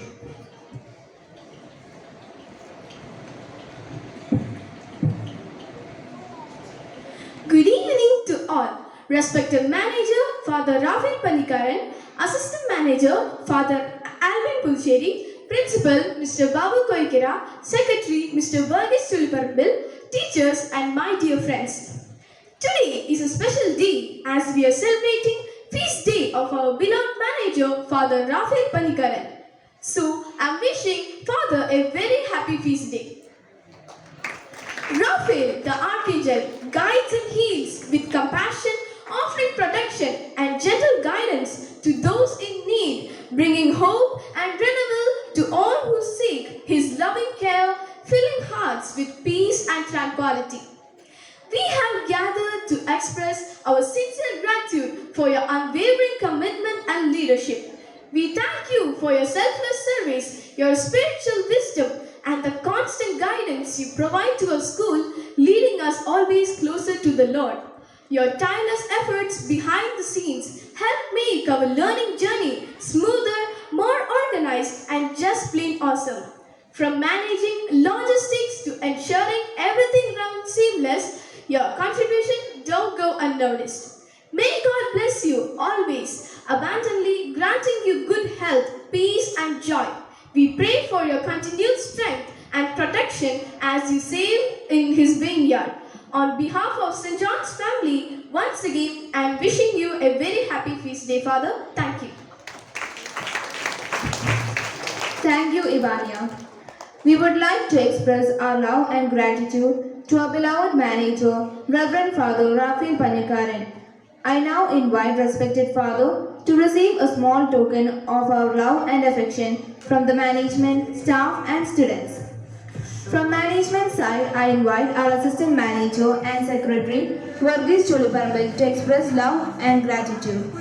Good evening to all. Respected Manager, Father Raphael Pannikaran, Assistant Manager, Father Alvin Pulcheri, Principal, Mr. Babu Koikera, Secretary, Mr. Varghese Tuliparbil, teachers, and my dear friends. Today is a special day as we are celebrating feast day of our beloved manager, Father Raphael Pannikaran. So, I'm wishing Father a very happy feast day. Raphael, the Archangel, guides and heals with compassion, offering protection and gentle guidance to those in need, bringing hope and renewal to all who seek his loving care, filling hearts with peace and tranquility. We have gathered to express our sincere gratitude for your unwavering commitment and leadership. We thank you for your selfless service, your spiritual wisdom, and the constant guidance you provide to our school, leading us always closer to the Lord. Your tireless efforts behind the scenes help make our learning journey smoother, more organized, and just plain awesome. From managing logistics to ensuring everything runs seamless, your contribution don't go unnoticed. May God bless you always, abundantly granting you good health, peace, and joy. We pray for your continued strength and protection as you save in his vineyard. On behalf of St. John's family, once again, I am wishing you a very happy feast day, Father. Thank you. Thank you, Ivania. We would like to express our love and gratitude to our beloved manager, Reverend Father Raphael Pannikaran. I now invite respected Father to receive a small token of our love and affection from the management, staff, and students. From management side, I invite our assistant manager and secretary, Varghese Tuliparbil, to express love and gratitude.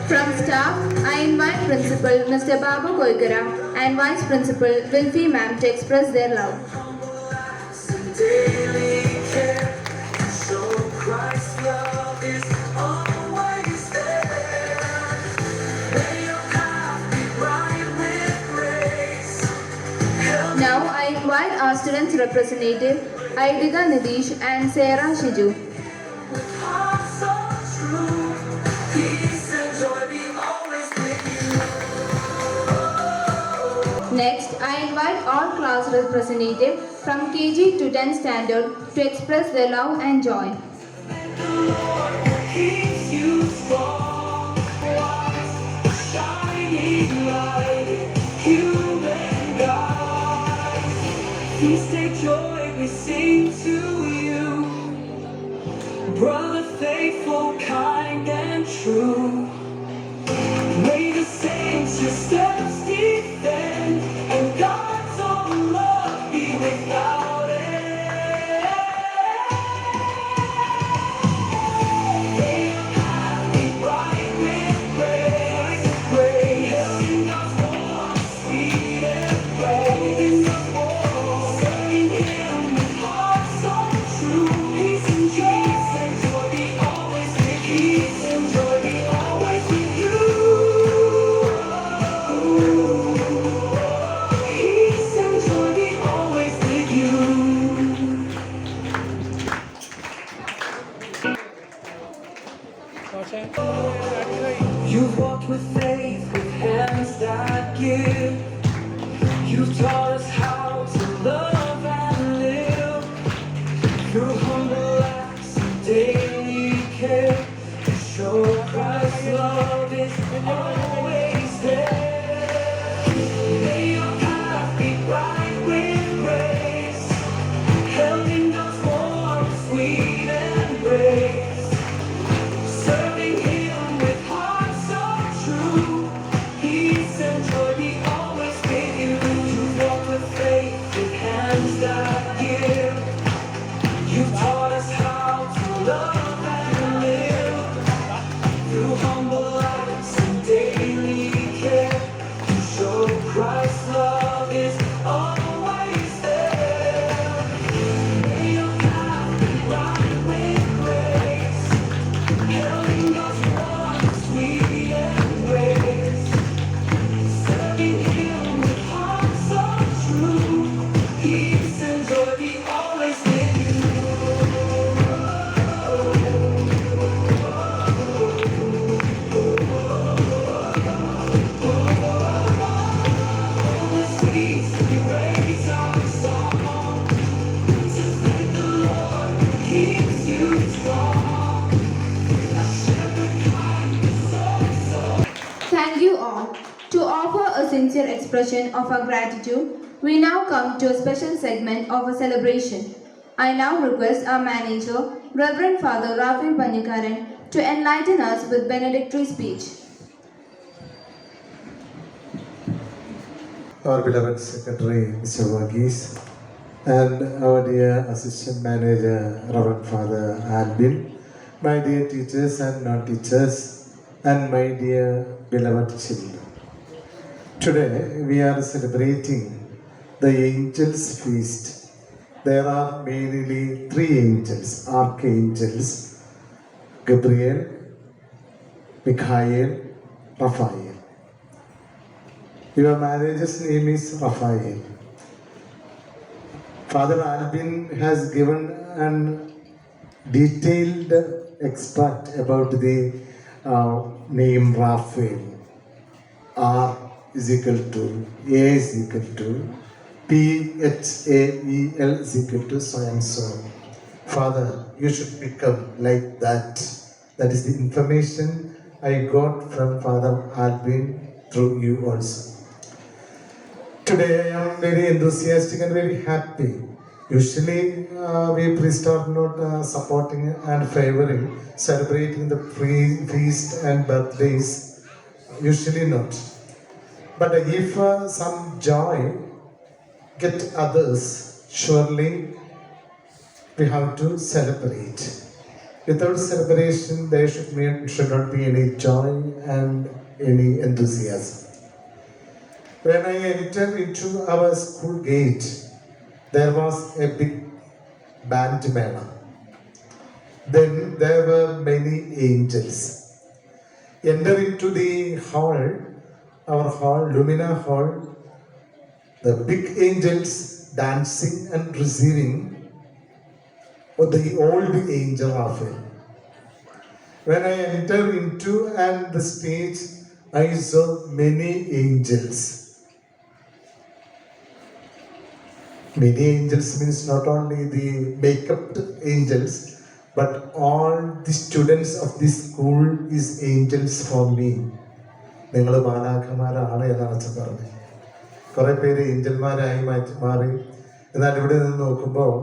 From staff, I invite invite Principal Mr. Babu Koikara and Vice Principal Wilfie Ma'am to express their love. Now I invite our students representative Aidika Nidish and Sarah Shiju. Next, I invite all class representatives from KG to 10th standard to express their love and joy. Please take joy, we sing to you. Brother faithful, kind and true. May the saints your steps defend, and God's own love be without end. May your path be bright with grace, and God's warm, sweet embrace. Serving Him with hearts so true. Peace and joy be always with peace and joy be always with you. Peace and joy be always with you. You've walked with faith, with hands that give. You've taught us how to love and live. Through humble acts of daily care, to show Christ's love is always there. May your path be bright with grace, held in God's warm, sweet embrace. Serving Him with hearts so true, peace and joy be always with you. You walk with faith, with hands that give. You've taught us how to love and live. Through humble acts and daily care, to show Christ's love is always there. May your path be bright with grace, held in God's warm, sweet embrace. Serving Him with hearts so true, peace and joy be always with you. Always peace, we raise our song to thank the Lord who keeps you strong. A shepherd kind so. Thank you all. To offer a sincere expression of our gratitude, we now come to a special segment of a celebration. I now request our manager, Reverend Father Raphael Pannikaran, to enlighten us with benedictory speech. Our beloved Secretary, Mr. Varghese, and our dear Assistant Manager, Reverend Father Albin, my dear teachers and non-teachers, and my dear beloved children. Today we are celebrating the Angels' Feast. There are mainly three angels, archangels, Gabriel, Michael, Raphael. Your manager's name is Raphael. Father Albin has given an detailed extract about the name Raphael. R is equal to, A is equal to, P-H-A-E-L is equal to so and so. Father, you should become like that. That is the information I got from Father Albin through you also. Today I am very enthusiastic and very happy. Usually we priests are not supporting and favoring, celebrating the feast and birthdays. Usually not. But if some joy get others, surely we have to celebrate. Without celebration, there should not be any joy and any enthusiasm. When I entered into our school gate, there was a big band mela. Then there were many angels. Enter into the hall, our hall, Lumina Hall, the big angels dancing and receiving the old angel Raphael. When I entered into and the stage, I saw many angels. Many angels means not only the makeup angels, but all the students of this school is angels for me. നിങ്ങൾ മാലാഖമാരാണ് എന്നാണ് അച്ഛൻ പറഞ്ഞത്. കുറെ പേര് ഏഞ്ചൽമാരായി മാറി. എന്നാൽ ഇവിടെ നിന്ന് നോക്കുമ്പോൾ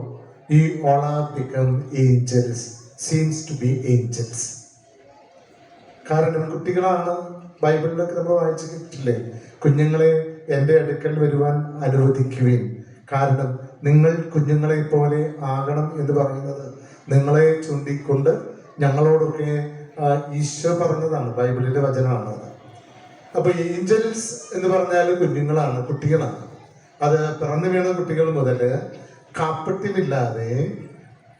ഈ all are become angels, seems to be angels. കാരണം കുട്ടികളാണ്. ബൈബിളിലൊക്കെ നമ്മൾ വായിച്ചു കിട്ടില്ലേ, കുഞ്ഞുങ്ങളെ എൻ്റെ അടുക്കൽ വരുവാൻ അനുവദിക്കുവിൻ, കാരണം നിങ്ങൾ കുഞ്ഞുങ്ങളെ പോലെ ആകണം എന്ന് പറയുന്നത് നിങ്ങളെ ചൂണ്ടിക്കൊണ്ട് ഞങ്ങളോടൊക്കെ ഈശോ പറഞ്ഞതാണ്, ബൈബിളിലെ വചനമാണ്. അപ്പൊ ഏഞ്ചൽസ് എന്ന് പറഞ്ഞാൽ കുഞ്ഞുങ്ങളാണ്, കുട്ടികളാണ്. അത് പിറന്നു വീണ കുട്ടികൾ മുതൽ കാപ്പട്യമില്ലാതെ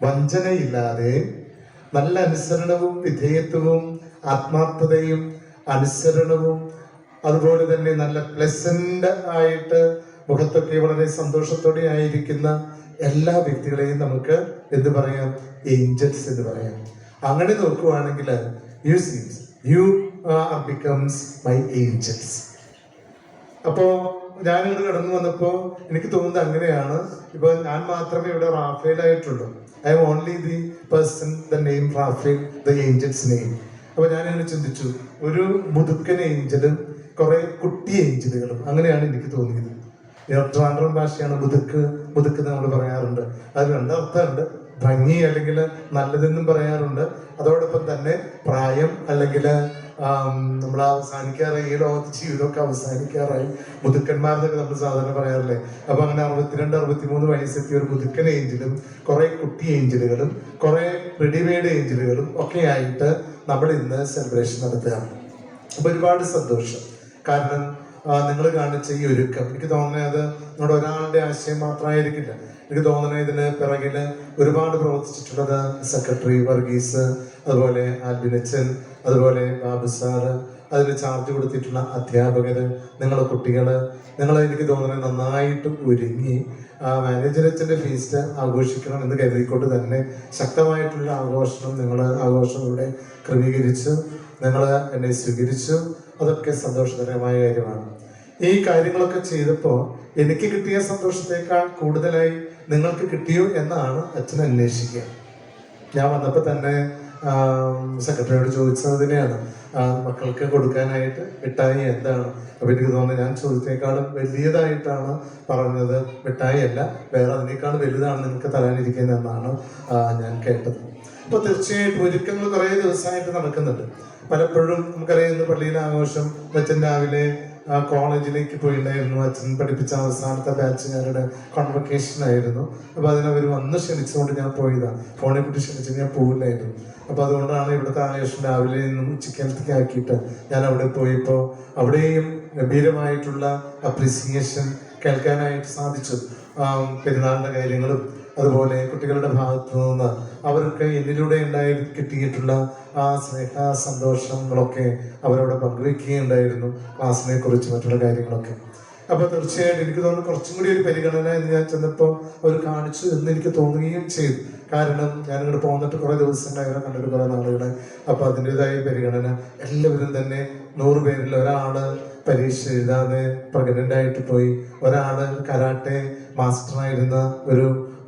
വഞ്ചനയില്ലാതെ നല്ല അനുസരണവും വിധേയത്വവും ആത്മാർത്ഥതയും അനുസരണവും അതുപോലെ തന്നെ നല്ല പ്ലസന്റ് ആയിട്ട് മുഖത്തൊക്കെ വളരെ സന്തോഷത്തോടെ ആയിരിക്കുന്ന എല്ലാ വ്യക്തികളെയും നമുക്ക് എന്ത് പറയാം, ഏഞ്ചൽസ് എന്ന് പറയാം. അങ്ങനെ നോക്കുവാണെങ്കിൽ you are becomes my angels. അപ്പോ ഞാനിവിടെ കടന്നു വന്നപ്പോ എനിക്ക് തോന്നുന്നത് അങ്ങനെയാണ്. ഇപ്പൊ ഞാൻ മാത്രമേ ഇവിടെ റാഫേലായിട്ടുള്ളൂ. I'm only the person the name Raphael, the angel's name. അപ്പൊ ഞാനിങ്ങനെ ചിന്തിച്ചു, ഒരു മുതുക്കൻ ഏഞ്ചലും കുറെ കുട്ടി ഏഞ്ചലുകളും, അങ്ങനെയാണ് എനിക്ക് തോന്നിയത്. ട്രാൻഡ്രം ഭാഷയാണ് മുതുക്ക് നമ്മൾ പറയാറുണ്ട്. അത് രണ്ടർത്ഥമുണ്ട്, ഭംഗി അല്ലെങ്കിൽ നല്ലതെന്നും പറയാറുണ്ട്. അതോടൊപ്പം തന്നെ പ്രായം അല്ലെങ്കിൽ നമ്മൾ അവസാനിക്കാറായി, ഈ ലോകത്ത് ജീവിതമൊക്കെ അവസാനിക്കാറായി, മുതുക്കന്മാരെന്നൊക്കെ നമ്മൾ സാധാരണ പറയാറില്ലേ. അപ്പൊ അങ്ങനെ 62-63 വയസ്സെത്തിയ ഒരു മുതുക്കൻ ഏഞ്ചലും കുറെ കുട്ടി ഏഞ്ചലുകളും കുറെ റെഡിമെയ്ഡ് ഏഞ്ചലുകളും ഒക്കെ ആയിട്ട് നമ്മൾ ഇന്ന് സെലിബ്രേഷൻ നടത്തുകയാണ്. അപ്പൊ ഒരുപാട് സന്തോഷം. കാരണം നിങ്ങൾ കാണിച്ച ഈ ഒരുക്കം എനിക്ക് തോന്നുന്നത് നമ്മുടെ ഒരാളുടെ ആശയം മാത്രമായിരിക്കില്ല. എനിക്ക് തോന്നുന്നത് ഇതിന് പിറകില് ഒരുപാട് പ്രവർത്തിച്ചിട്ടുള്ളത് സെക്രട്ടറി വർഗീസ്, അതുപോലെ ആൽബിനച്ചൻ, അതുപോലെ ബാബു സാറ്, അതിന് ചാർജ് കൊടുത്തിട്ടുള്ള അധ്യാപകര്, നിങ്ങളെ കുട്ടികള്, നിങ്ങൾ എനിക്ക് തോന്നുന്നത് നന്നായിട്ട് ഒരുങ്ങി മാനേജറച്ചൻ്റെ ഫീസ്റ്റ് ആഘോഷിക്കണം എന്ന് കരുതിക്കൊണ്ട് തന്നെ ശക്തമായിട്ടുള്ള ആഘോഷം ഇവിടെ ക്രമീകരിച്ചു. നിങ്ങൾ എന്നെ സ്വീകരിച്ചു. അതൊക്കെ സന്തോഷകരമായ കാര്യമാണ്. ഈ കാര്യങ്ങളൊക്കെ ചെയ്തപ്പോൾ എനിക്ക് കിട്ടിയ സന്തോഷത്തേക്കാൾ കൂടുതലായി നിങ്ങൾക്ക് കിട്ടിയോ എന്നാണ് അച്ഛൻ അന്വേഷിക്കുക. ഞാൻ വന്നപ്പോൾ തന്നെ സെക്രട്ടറിയോട് ചോദിച്ചതിനെയാണ് മക്കൾക്ക് കൊടുക്കാനായിട്ട് മിഠായി എന്താണ്. അപ്പൊ എനിക്ക് തോന്നുന്നു ഞാൻ ചോദിച്ചതിനേക്കാളും വലിയതായിട്ടാണ് പറഞ്ഞത്. മിഠായി അല്ല, വേറെ അതിനേക്കാളും വലുതാണ് നിങ്ങൾക്ക് തരാനിരിക്കുന്നതെന്നാണ് ഞാൻ കേട്ടത്. അപ്പൊ തീർച്ചയായിട്ടും ഒരുക്കങ്ങൾ കുറേ ദിവസമായിട്ട് നടക്കുന്നുണ്ട്. പലപ്പോഴും നമുക്കറിയാം, ഇന്ന് പള്ളിയിലെ ആഘോഷം അച്ഛൻ രാവിലെ കോളേജിലേക്ക് പോയിട്ടുണ്ടായിരുന്നു. അച്ഛൻ പഠിപ്പിച്ച അവസാനത്തെ ബാച്ചുകാരുടെ കോൺവൊക്കേഷൻ ആയിരുന്നു. അപ്പൊ അതിനവർ വന്ന് ക്ഷണിച്ചുകൊണ്ട് ഞാൻ പോയതാണ്. ഫോണെ കൂട്ടി ക്ഷണിച്ച് ഞാൻ പോകില്ലായിരുന്നു. അപ്പൊ അതുകൊണ്ടാണ് ഇവിടുത്തെ ആഘോഷം രാവിലെ നിന്നും ഉച്ചക്കാലത്തേക്ക് ആക്കിയിട്ട് ഞാൻ അവിടെ പോയപ്പോൾ അവിടെയും ഗംഭീരമായിട്ടുള്ള അപ്രീസിയേഷൻ കേൾക്കാനായിട്ട് സാധിച്ചു. പെരുന്നാളിന്റെ കാര്യങ്ങളും അതുപോലെ കുട്ടികളുടെ ഭാഗത്തു നിന്ന് അവർക്ക് എന്നിലൂടെ കിട്ടിയിട്ടുള്ള ആ സ്നേഹ സന്തോഷങ്ങളൊക്കെ അവരോട് പങ്കുവെക്കുകയുണ്ടായിരുന്നു, ക്ലാസ്സിനെ കുറിച്ച് മറ്റുള്ള കാര്യങ്ങളൊക്കെ. അപ്പൊ തീർച്ചയായിട്ടും എനിക്ക് തോന്നുന്നു കുറച്ചും കൂടി ഒരു പരിഗണന എന്ന് ഞാൻ ചെന്നപ്പോൾ അവർ കാണിച്ചു എന്ന് എനിക്ക് തോന്നുകയും ചെയ്തു. കാരണം ഞാനിങ്ങോട്ട് പോന്നിട്ട് കുറെ ദിവസങ്ങൾ അവരെ കണ്ടിട്ട് കുറെ നാളുകളെ. അപ്പൊ അതിൻ്റെതായ പരിഗണന എല്ലാവരും തന്നെ 100 പേരിൽ ഒരാള് പരീക്ഷ എഴുതാതെ പ്രഗ്നന്റ് ആയിട്ട് പോയി, ഒരാള് കരാട്ടെ മാസ്റ്ററായിരുന്ന ഒരു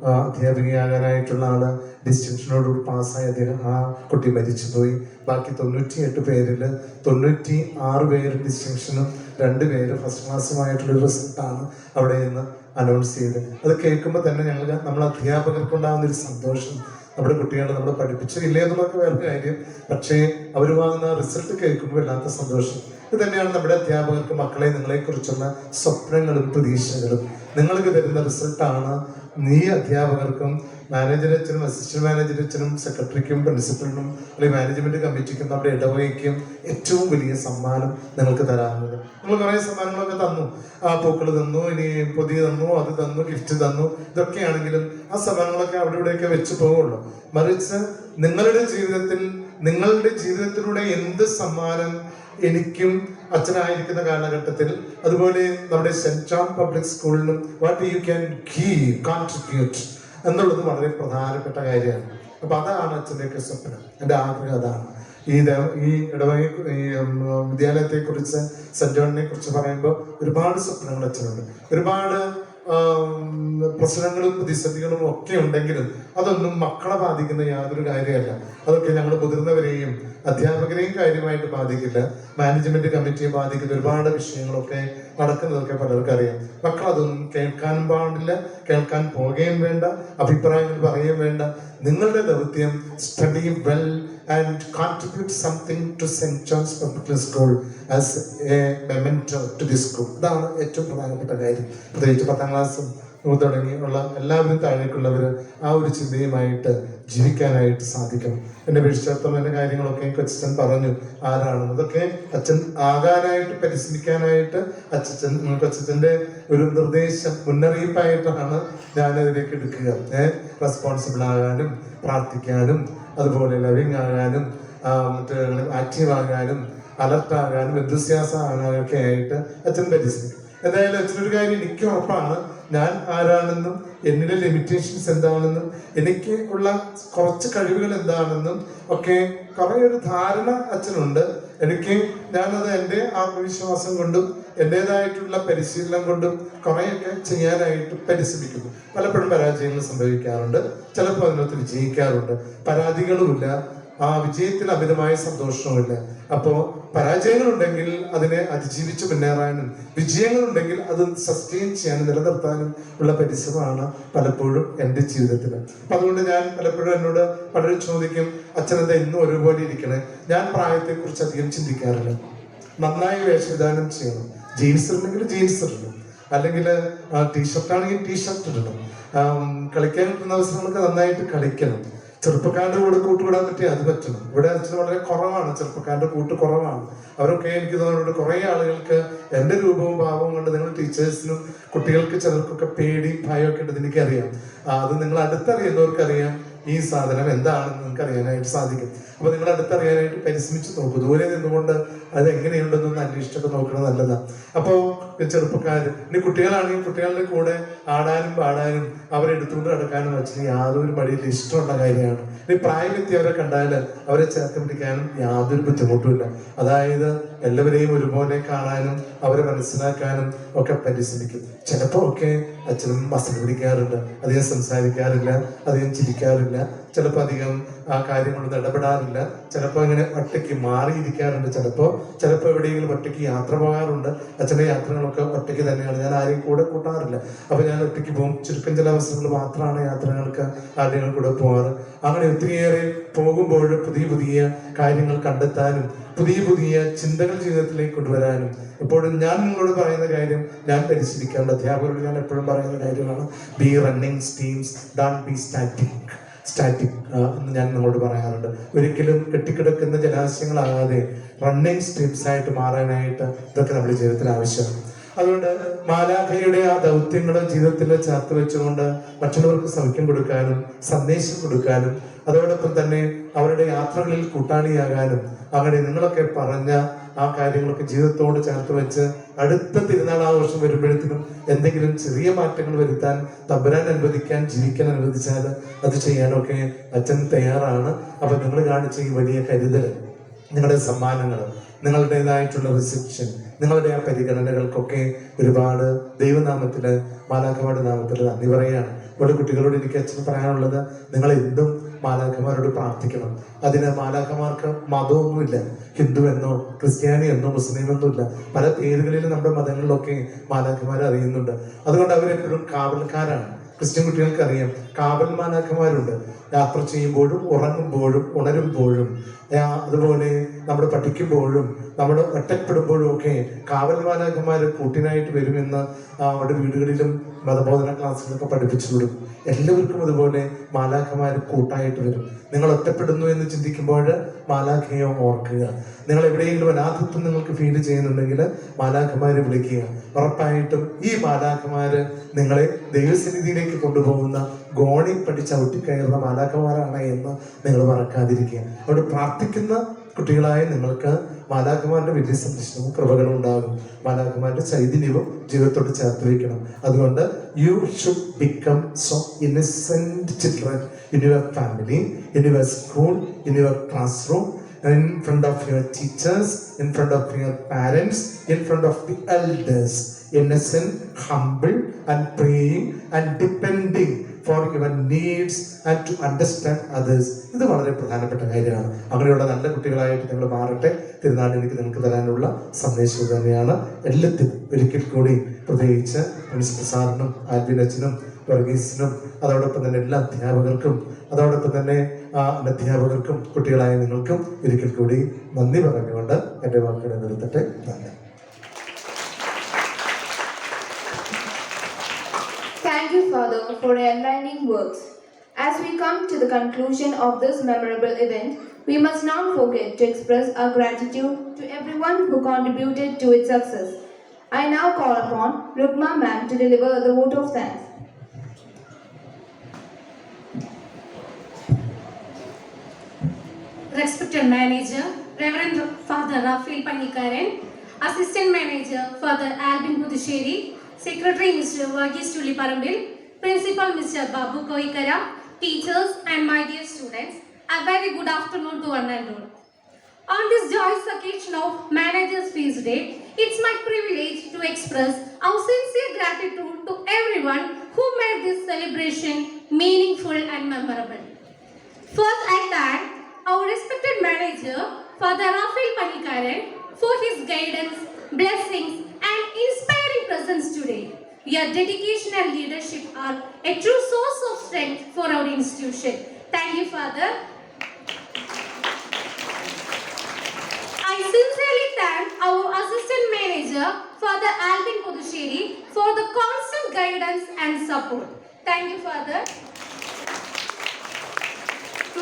അധ്യാപികയാകാനായിട്ടുള്ള ആള് ഡിസ്റ്റിങ്ഷനോടുകൂടി പാസ്സായി അദ്ദേഹം ആ കുട്ടി മരിച്ചുപോയി. ബാക്കി 98 പേരിൽ 96 പേര് ഡിസ്റ്റിങ്ഷനും 2 പേര് ഫസ്റ്റ് ക്ലാസ്സുമായിട്ടുള്ള റിസൾട്ടാണ് അവിടെ നിന്ന് അനൗൺസ് ചെയ്ത്. അത് കേൾക്കുമ്പോൾ തന്നെ നമ്മൾ അധ്യാപകർക്കുണ്ടാകുന്ന ഒരു സന്തോഷം, നമ്മുടെ കുട്ടികളെ നമ്മൾ പഠിപ്പിച്ചില്ലേ എന്നുള്ളതൊക്കെ വേറെ കാര്യം, പക്ഷേ അവർ വാങ്ങുന്ന റിസൾട്ട് കേൾക്കുമ്പോൾ വല്ലാത്ത സന്തോഷം. ഇത് തന്നെയാണ് നമ്മുടെ അധ്യാപകർക്ക് മക്കളെ നിങ്ങളെക്കുറിച്ചുള്ള സ്വപ്നങ്ങളും പ്രതീക്ഷകളും. നിങ്ങൾക്ക് തരുന്ന റിസൾട്ടാണ് ഈ അധ്യാപകർക്കും മാനേജരച്ചനും അസിസ്റ്റന്റ് മാനേജരച്ചനും സെക്രട്ടറിക്കും പ്രിൻസിപ്പലിനും അല്ലെങ്കിൽ മാനേജ്മെന്റ് കമ്മിറ്റിക്കും നമ്മുടെ ഇടവകയ്ക്കും ഏറ്റവും വലിയ സമ്മാനം നിങ്ങൾക്ക് തരാറുള്ളത്. നിങ്ങൾ കുറേ സമ്മാനങ്ങളൊക്കെ തന്നു, ആ പൂക്കൾ തന്നു, ഇനി പൊതി തന്നു, അത് തന്നു, ഗിഫ്റ്റ് തന്നു. ഇതൊക്കെയാണെങ്കിലും ആ സമ്മാനങ്ങളൊക്കെ അവിടെ ഇവിടെയൊക്കെ വെച്ച് പോവുള്ളൂ. മറിച്ച് നിങ്ങളുടെ ജീവിതത്തിലൂടെ എന്ത് സമ്മാനം എനിക്കും അച്ഛനായിരിക്കുന്ന കാലഘട്ടത്തിൽ, അതുപോലെ നമ്മുടെ സെന്റ് ജോൺ പബ്ലിക് സ്കൂളിനും what you can give contribute എന്നുള്ളത് വളരെ പ്രധാനപ്പെട്ട കാര്യമാണ്. അപ്പൊ അതാണ് അച്ഛൻ്റെയൊക്കെ സ്വപ്നം. എൻ്റെ ആഗ്രഹം അതാണ്. ഈ ഇടവക വിദ്യാലയത്തെ കുറിച്ച്, സെന്റ് ജോണിനെ കുറിച്ച് പറയുമ്പോൾ ഒരുപാട് സ്വപ്നങ്ങൾ അച്ഛനുണ്ട്. ഒരുപാട് പ്രശ്നങ്ങളും പ്രതിസന്ധികളും ഒക്കെ ഉണ്ടെങ്കിലും അതൊന്നും മക്കളെ ബാധിക്കുന്ന യാതൊരു കാര്യമല്ല. അതൊക്കെ ഞങ്ങൾ മുതിർന്നവരെയും അധ്യാപകരെയും കാര്യമായിട്ട് ബാധിക്കില്ല. മാനേജ്മെന്റ് കമ്മിറ്റിയെ ബാധിക്കുന്ന ഒരുപാട് വിഷയങ്ങളൊക്കെ നടക്കുന്നതൊക്കെ പലർക്കും അറിയാം. മക്കൾ അതൊന്നും കേൾക്കാൻ പാടില്ല, കേൾക്കാൻ പോകുകയും വേണ്ട, അഭിപ്രായങ്ങൾ പറയുകയും വേണ്ട. നിങ്ങളുടെ ദൗത്യം study well and contribute something to St. John's Public School as a memento to this school. ഇതാണ് ഏറ്റവും പ്രധാനപ്പെട്ട കാര്യം. പ്രത്യേകിച്ച് 10ാം ക്ലാസ്സും തുടങ്ങിയുള്ള എല്ലാവരും താഴേക്കുള്ളവർ ആ ഒരു ചിന്തയുമായിട്ട് ജീവിക്കാനായിട്ട് സാധിക്കണം. എൻ്റെ വിശ്വാസത്തിന്റെ കാര്യങ്ങളൊക്കെ അച്ഛൻ പറഞ്ഞു ആരാണെന്ന്. അതൊക്കെ അച്ഛൻ ആകാനായിട്ട് പരിശ്രമിക്കാനായിട്ട് അച്ഛൻ്റെ ഒരു നിർദ്ദേശം, മുന്നറിയിപ്പായിട്ടാണ് ഞാനതിലേക്ക് എടുക്കുക. റെസ്പോൺസിബിൾ ആകാനും, പ്രാർത്ഥിക്കാനും, അതുപോലെ ലവിങ് ആകാനും, മറ്റേ ആക്റ്റീവ് ആകാനും, അലർട്ടാകാനും, എന്തുസ്യാസം ആകാനൊക്കെ ആയിട്ട് അച്ഛൻ പരിശ്രമിക്കും. എന്തായാലും അച്ഛനൊരു കാര്യം എനിക്ക് ഉറപ്പാണ്, ഞാൻ ആരാണെന്നും എന്നിലെ ലിമിറ്റേഷൻസ് എന്താണെന്നും എനിക്ക് ഉള്ള കുറച്ച് കഴിവുകൾ എന്താണെന്നും ഒക്കെ കുറെ ഒരു ധാരണ അച്ഛനുണ്ട്. ഞാനത് എൻ്റെ ആത്മവിശ്വാസം കൊണ്ടും എൻ്റെതായിട്ടുള്ള പരിശീലനം കൊണ്ടും കുറേയൊക്കെ ചെയ്യാനായിട്ട് പരിശ്രമിക്കുന്നു. പലപ്പോഴും പരാജയങ്ങൾ സംഭവിക്കാറുണ്ട്, ചിലപ്പോൾ അതിനകത്ത് വിജയിക്കാറുണ്ട്. പരാതികളുമില്ല, ആ വിജയത്തിൽ അമിതമായ സന്തോഷവുമില്ല. അപ്പോൾ പരാജയങ്ങളുണ്ടെങ്കിൽ അതിനെ അതിജീവിച്ച് മുന്നേറാനും, വിജയങ്ങളുണ്ടെങ്കിൽ അത് സസ്റ്റെയിൻ ചെയ്യാനും നിലനിർത്താനും ഉള്ള പരിശ്രമമാണ് പലപ്പോഴും എൻ്റെ ജീവിതത്തിൽ. അപ്പം അതുകൊണ്ട് ഞാൻ പലപ്പോഴും എന്നോട് പലരും ചോദിക്കും, അച്ഛനെന്താ ഇന്നും ഒരുപോലെ ഇരിക്കണേ? ഞാൻ പ്രായത്തെക്കുറിച്ച് അധികം ചിന്തിക്കാറില്ല. നന്നായി വേഷവിധാനം ചെയ്യണം. ജീൻസ് ഇടണമെങ്കിൽ ജീൻസ് ഇടണം, അല്ലെങ്കിൽ ടീഷർട്ട് ആണെങ്കിൽ ടീഷർട്ട് ഇടണം. കളിക്കാൻ കിട്ടുന്ന അവസരങ്ങളൊക്കെ നന്നായിട്ട് കളിക്കണം. ചെറുപ്പക്കാരുടെ കൂടെ കൂട്ടുകൂടാൻ പറ്റിയ അത് പറ്റണം. ഇവിടെ അച്ഛന് വളരെ കുറവാണ്, ചെറുപ്പക്കാരുടെ കൂട്ട് കുറവാണ്. അവരൊക്കെ എനിക്ക് തോന്നുന്നുണ്ട് കുറേ ആളുകൾക്ക് എൻ്റെ രൂപവും ഭാവവും കൊണ്ട്, നിങ്ങൾ ടീച്ചേഴ്സിനും കുട്ടികൾക്ക് ചിലർക്കൊക്കെ പേടി ഭയമൊക്കെ ഉണ്ടെന്ന് എനിക്കറിയാം. അത് നിങ്ങൾ അടുത്തറിയുന്നവർക്കറിയാം ഈ സാധനം എന്താണെന്ന് നിങ്ങൾക്ക് അറിയാനായിട്ട് സാധിക്കും. അപ്പൊ നിങ്ങൾ അടുത്തറിയാനായിട്ട് പരിശ്രമിച്ച് നോക്കൂ. ദൂരെ നിന്നുകൊണ്ട് അത് എങ്ങനെയുണ്ടെന്നൊന്ന് അന്വേഷിച്ചൊക്കെ നോക്കുന്നത് നല്ലതാണ്. അപ്പോൾ ചെറുപ്പക്കാർ, ഇനി കുട്ടികളാണെങ്കിൽ കുട്ടികളുടെ കൂടെ ആടാനും പാടാനും അവരെടുത്തുകൊണ്ട് നടക്കാനും അച്ഛന് യാതൊരു മടിയില്ല, ഇഷ്ടമുള്ള കാര്യമാണ്. ഇനി പ്രായമെത്തി അവരെ കണ്ടാൽ അവരെ ചേർത്ത് പിടിക്കാനും യാതൊരു ബുദ്ധിമുട്ടുമില്ല. അതായത് എല്ലാവരെയും ഒരുപോലെ കാണാനും അവരെ മനസ്സിലാക്കാനും ഒക്കെ പരിശ്രമിക്കും. ചിലപ്പോൾ ഒക്കെ അച്ഛനും മസിൽ പിടിക്കാറുണ്ട്, അധികം സംസാരിക്കാറില്ല, അധികം ചിരിക്കാറില്ല, ചിലപ്പോൾ അധികം ആ കാര്യങ്ങളൊന്നും ഇടപെടാറില്ല, ചിലപ്പോൾ ഇങ്ങനെ ഒറ്റയ്ക്ക് മാറിയിരിക്കാറുണ്ട്, ചിലപ്പോൾ എവിടെയെങ്കിലും ഒറ്റയ്ക്ക് യാത്ര പോകാറുണ്ട്. അച്ഛൻ്റെ യാത്രകളൊക്കെ ഒറ്റയ്ക്ക് തന്നെയാണ്, ഞാൻ ആരെയും കൂടെ കൂട്ടാറില്ല. അപ്പോൾ ഞാൻ ഒറ്റയ്ക്ക് പോകും. ചുരുക്കം ചില അവസരങ്ങൾ മാത്രമാണ് യാത്രകൾക്ക് ആരെയും കൂടെ പോകാറ്. അങ്ങനെ ഒത്തിരിയേറെ പോകുമ്പോൾ പുതിയ കാര്യങ്ങൾ കണ്ടെത്താനും പുതിയ ചിന്തകൾ ജീവിതത്തിലേക്ക് കൊണ്ടുവരാനും എപ്പോഴും ഞാൻ നിങ്ങളോട് പറയുന്ന കാര്യം, ഞാൻ പരിശീലിക്കാറുണ്ട്. അധ്യാപകരോട് ഞാൻ എപ്പോഴും പറയുന്ന കാര്യമാണ്, B running streams, don't be static എന്ന് ഞാൻ നിങ്ങളോട് പറയാറുണ്ട്. ഒരിക്കലും കെട്ടിക്കിടക്കുന്ന ജലാശയങ്ങളാകാതെ റണ്ണിങ് സ്ട്രീംസ് ആയിട്ട് മാറാനായിട്ട് ഇതൊക്കെ നമ്മുടെ ജീവിതത്തിൽ ആവശ്യമാണ്. അതുകൊണ്ട് മാലാഖയുടെ ആ ദൗത്യങ്ങൾ ജീവിതത്തിൽ ചേർത്ത് വെച്ചുകൊണ്ട് മറ്റുള്ളവർക്ക് സൗഖ്യം കൊടുക്കാനും സന്ദേശം കൊടുക്കാനും അതോടൊപ്പം തന്നെ അവരുടെ യാത്രകളിൽ കൂട്ടാളിയാകാനും അങ്ങനെ നിങ്ങളൊക്കെ പറഞ്ഞ ആ കാര്യങ്ങളൊക്കെ ജീവിതത്തോട് ചേർത്ത് വെച്ച് അടുത്ത തിരുനാൾ ആഘോഷം വരുമ്പോഴത്തേക്കും എന്തെങ്കിലും ചെറിയ മാറ്റങ്ങൾ വരുത്താൻ തമ്പുരാൻ അനുവദിക്കാൻ, ജീവിക്കാൻ അനുവദിച്ചാൽ അത് ചെയ്യാനൊക്കെ അച്ഛൻ തയ്യാറാണ്. അപ്പൊ നിങ്ങൾ കാണിച്ച ഈ വലിയ കരുതൽ, നിങ്ങളുടെ സമ്മാനങ്ങൾ, നിങ്ങളുടേതായിട്ടുള്ള റിസപ്ഷൻ, നിങ്ങളുടെ ആ പരിഗണനകൾക്കൊക്കെ ഒരുപാട് ദൈവനാമത്തില്, മാലാഖമാരുടെ നാമത്തിൽ നന്ദി പറയുകയാണ്. ഇവിടെ കുട്ടികളോട് എനിക്ക് അച്ഛൻ പറയാനുള്ളത്, നിങ്ങൾ എന്തും മാലാഖമാരോട് പ്രാർത്ഥിക്കണം. അതിന് മാലാഖമാർക്ക് മതമൊന്നുമില്ല, ഹിന്ദു എന്നോ ക്രിസ്ത്യാനി എന്നോ മുസ്ലിം എന്നോ ഇല്ല. പല പേരുകളിലും നമ്മുടെ മതങ്ങളിലൊക്കെ മാലാഖമാരെ അറിയുന്നുണ്ട്. അതുകൊണ്ട് അവരെപ്പോഴും കാവൽക്കാരാണ്. ക്രിസ്ത്യൻ കുട്ടികൾക്ക് അറിയാം, കാവൽ മാലാഖമാരുണ്ട്. യാത്ര ചെയ്യുമ്പോഴും ഉറങ്ങുമ്പോഴും ഉണരുമ്പോഴും അതുപോലെ നമ്മൾ പഠിക്കുമ്പോഴും നമ്മൾ ഒറ്റപ്പെടുമ്പോഴും ഒക്കെ കാവൽ മാലാഖമാർ കൂട്ടിനായിട്ട് വരുമെന്ന് അവരുടെ വീടുകളിലും മതബോധന ക്ലാസ്സിലൊക്കെ പഠിപ്പിച്ചു വിടും. എല്ലാവർക്കും അതുപോലെ മാലാഖമാർ കൂട്ടായിട്ട് വരും. നിങ്ങൾ ഒറ്റപ്പെടുന്നു എന്ന് ചിന്തിക്കുമ്പോൾ മാലാഖയെ ഓർക്കുക. നിങ്ങൾ എവിടെയെങ്കിലും അനാഥത്വം നിങ്ങൾക്ക് ഫീൽ ചെയ്യുന്നുണ്ടെങ്കിൽ മാലാഖമാരെ വിളിക്കുക. ഉറപ്പായിട്ടും ഈ മാലാഖമാര് നിങ്ങളെ ദൈവസന്നിധിയിലേക്ക് കൊണ്ടുപോകുന്ന ഗോണി പഠിച്ച് ഔട്ടിക്കയറുന്ന മാലാഖമാരാണ് എന്ന് നിങ്ങൾ മറക്കാതിരിക്കുക. അവിടെ പ്രാർത്ഥിക്കുന്ന കുട്ടികളായ നിങ്ങൾക്ക് മാലാഖമാരുടെ വലിയ സംരക്ഷണവും കൃപകളും ഉണ്ടാകും. മാലാഖമാരുടെ ചൈതന്യവും ജീവിതത്തോട് ചേർത്ത് വയ്ക്കണം. അതുകൊണ്ട് you should become so Innocent children in your family, in your school, in your classroom, in front of your teachers, in front of your parents, in front of the elders. Innocent, humble and praying and depending for your needs and to understand others. ഇത് വളരെ പ്രധാനപ്പെട്ട കാര്യമാണ്. അങ്ങനെയുള്ള നല്ല കുട്ടികളായിട്ട് നിങ്ങൾ മാറട്ടെ. തിരുനാളിൽ എനിക്ക് നിങ്ങൾക്ക് തരാനുള്ള സന്ദേശം തന്നെയാണ്. എല്ലാത്തിനും ഒരിക്കൽ കൂടി പ്രത്യേകിച്ച് പ്രിൻസിപ്പൽ സാറിനും ആൽവിൻ അച്ഛനും വർഗീസിനും അതോടൊപ്പം തന്നെ എല്ലാ അധ്യാപകർക്കും അതോടൊപ്പം തന്നെ അധ്യാപകർക്കും കുട്ടികളായ നിങ്ങൾക്കും ഒരിക്കൽ കൂടി നന്ദി പറഞ്ഞുകൊണ്ട് എൻ്റെ വാക്കുകളെ നിർത്തട്ടെ. നന്ദി. Thank you, Father, for your enlightening words. As we come to the conclusion of this memorable event, we must not forget to express our gratitude to everyone who contributed to its success. I now call upon Rukma ma'am to deliver the vote of thanks. Respected Manager, Reverend Father Raphael Panikaren, Assistant Manager Father Albin Pudusheri, Secretary Mr. Varghese Tulliparambil, Principal Mr. Babu Koikara, teachers and my dear students, a very good afternoon to one and all. On this joyous occasion of Manager's Feast Day, it's my privilege to express our sincere gratitude to everyone who made this celebration meaningful and memorable. First, I thank our respected manager, Father Raphael Panikaren, for his guidance, blessings, and inspiring presence today. Your dedication and leadership are a true source of strength for our institution. Thank you, Father. I sincerely thank our assistant manager, Father Albin Pudusheri, for the constant guidance and support. Thank you, Father.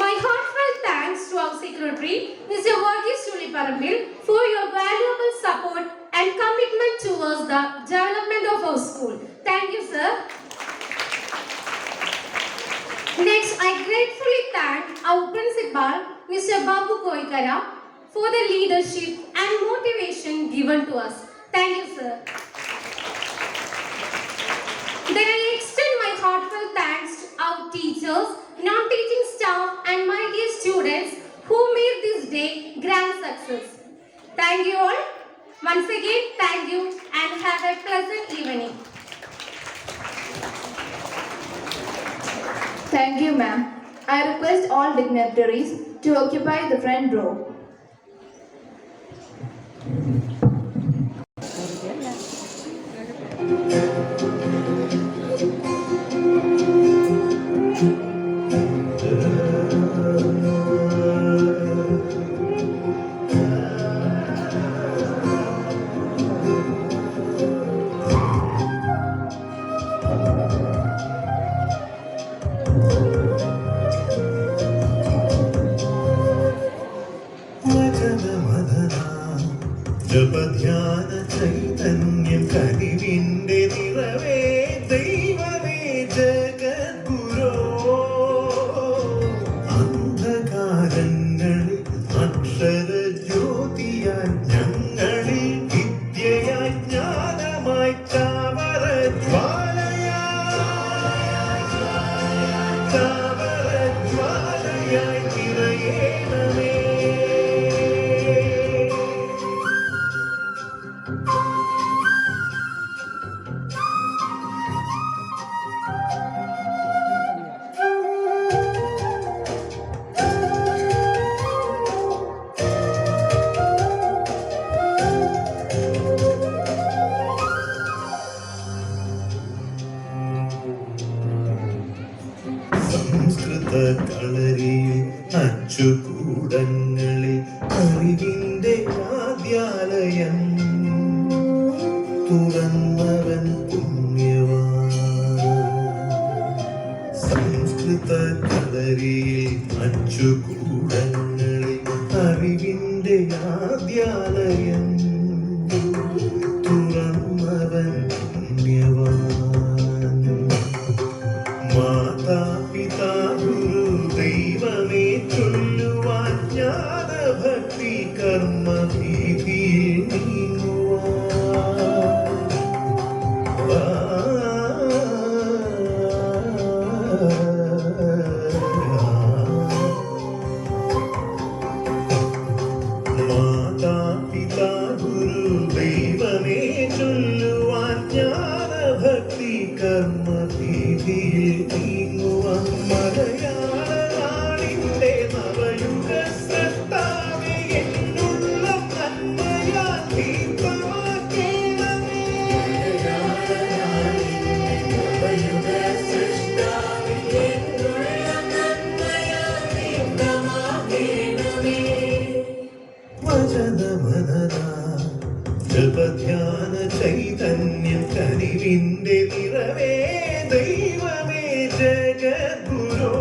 My heartfelt thanks to our secretary, Mr. Varghese Tulliparambil, for your valuable support and commitment towards the development of our school. Thank you, sir. Next, I gratefully thank our principal, Mr. Babu Koikara, for the leadership and motivation given to us. Thank you, sir. Then I extend my heartfelt thanks to our teachers, non-teaching staff and my dear students who made this day grand success. Thank you all. Once again, thank you and have a pleasant evening. Thank you, ma'am. I request all dignitaries to occupy the front row. ജപധ്യാന ചൈതന്യം കനിവിന്റെ നിറവേ ദൈവമേ ജഗദ്ഗുരോ അന്ധകാരങ്ങളിൽ അക്ഷര ജ്യോതിയായി ഞങ്ങളിൽ വിദ്യയായി ജ്ഞാനമായി ചാവറ ജ്വാലയായി നിറയേണമേ. അച്ചുകൂടങ്ങളിൽ അറിവിന്റെ ആദ്യാലയം തുറന്നവൻ പുണ്യവാൻ. സംസ്കൃത കളരിയിൽ അച്ചുകൂടങ്ങളിൽ അറിവിന്റെ ആദ്യാലയം തുറന്നവൻ പുണ്യവാൻ. മാതാപിതാ ഗുരു ദൈവമേ ചൊല്ലുവാൻ ജ്ഞാനഭക്തി കർമ്മ ഭീതിയിൽ മാതാപിതാ ഗുരു ദൈവമേ ചൊല്ലുവാൻ ജ്ഞാനഭക്തി കർമ്മ ഭീതിയിൽ നീങ്ങുവാൻ. മലയാള നാടിന്റെ നവയുഗ സൃഷ്ടാവേ എന്നുള്ള നന്മയാൽ ദീപമാക്കേണമേ. നവയുഗ സൃഷ്ടാവേ എന്നുള്ള നന്മയാൽ ദീപമാക്കേണമേ. വചനമനന ജപധ്യാന ചൈതന്യം കനിവിന്റെ നിറവേ ദൈവമേ ജഗദ്ഗുരോ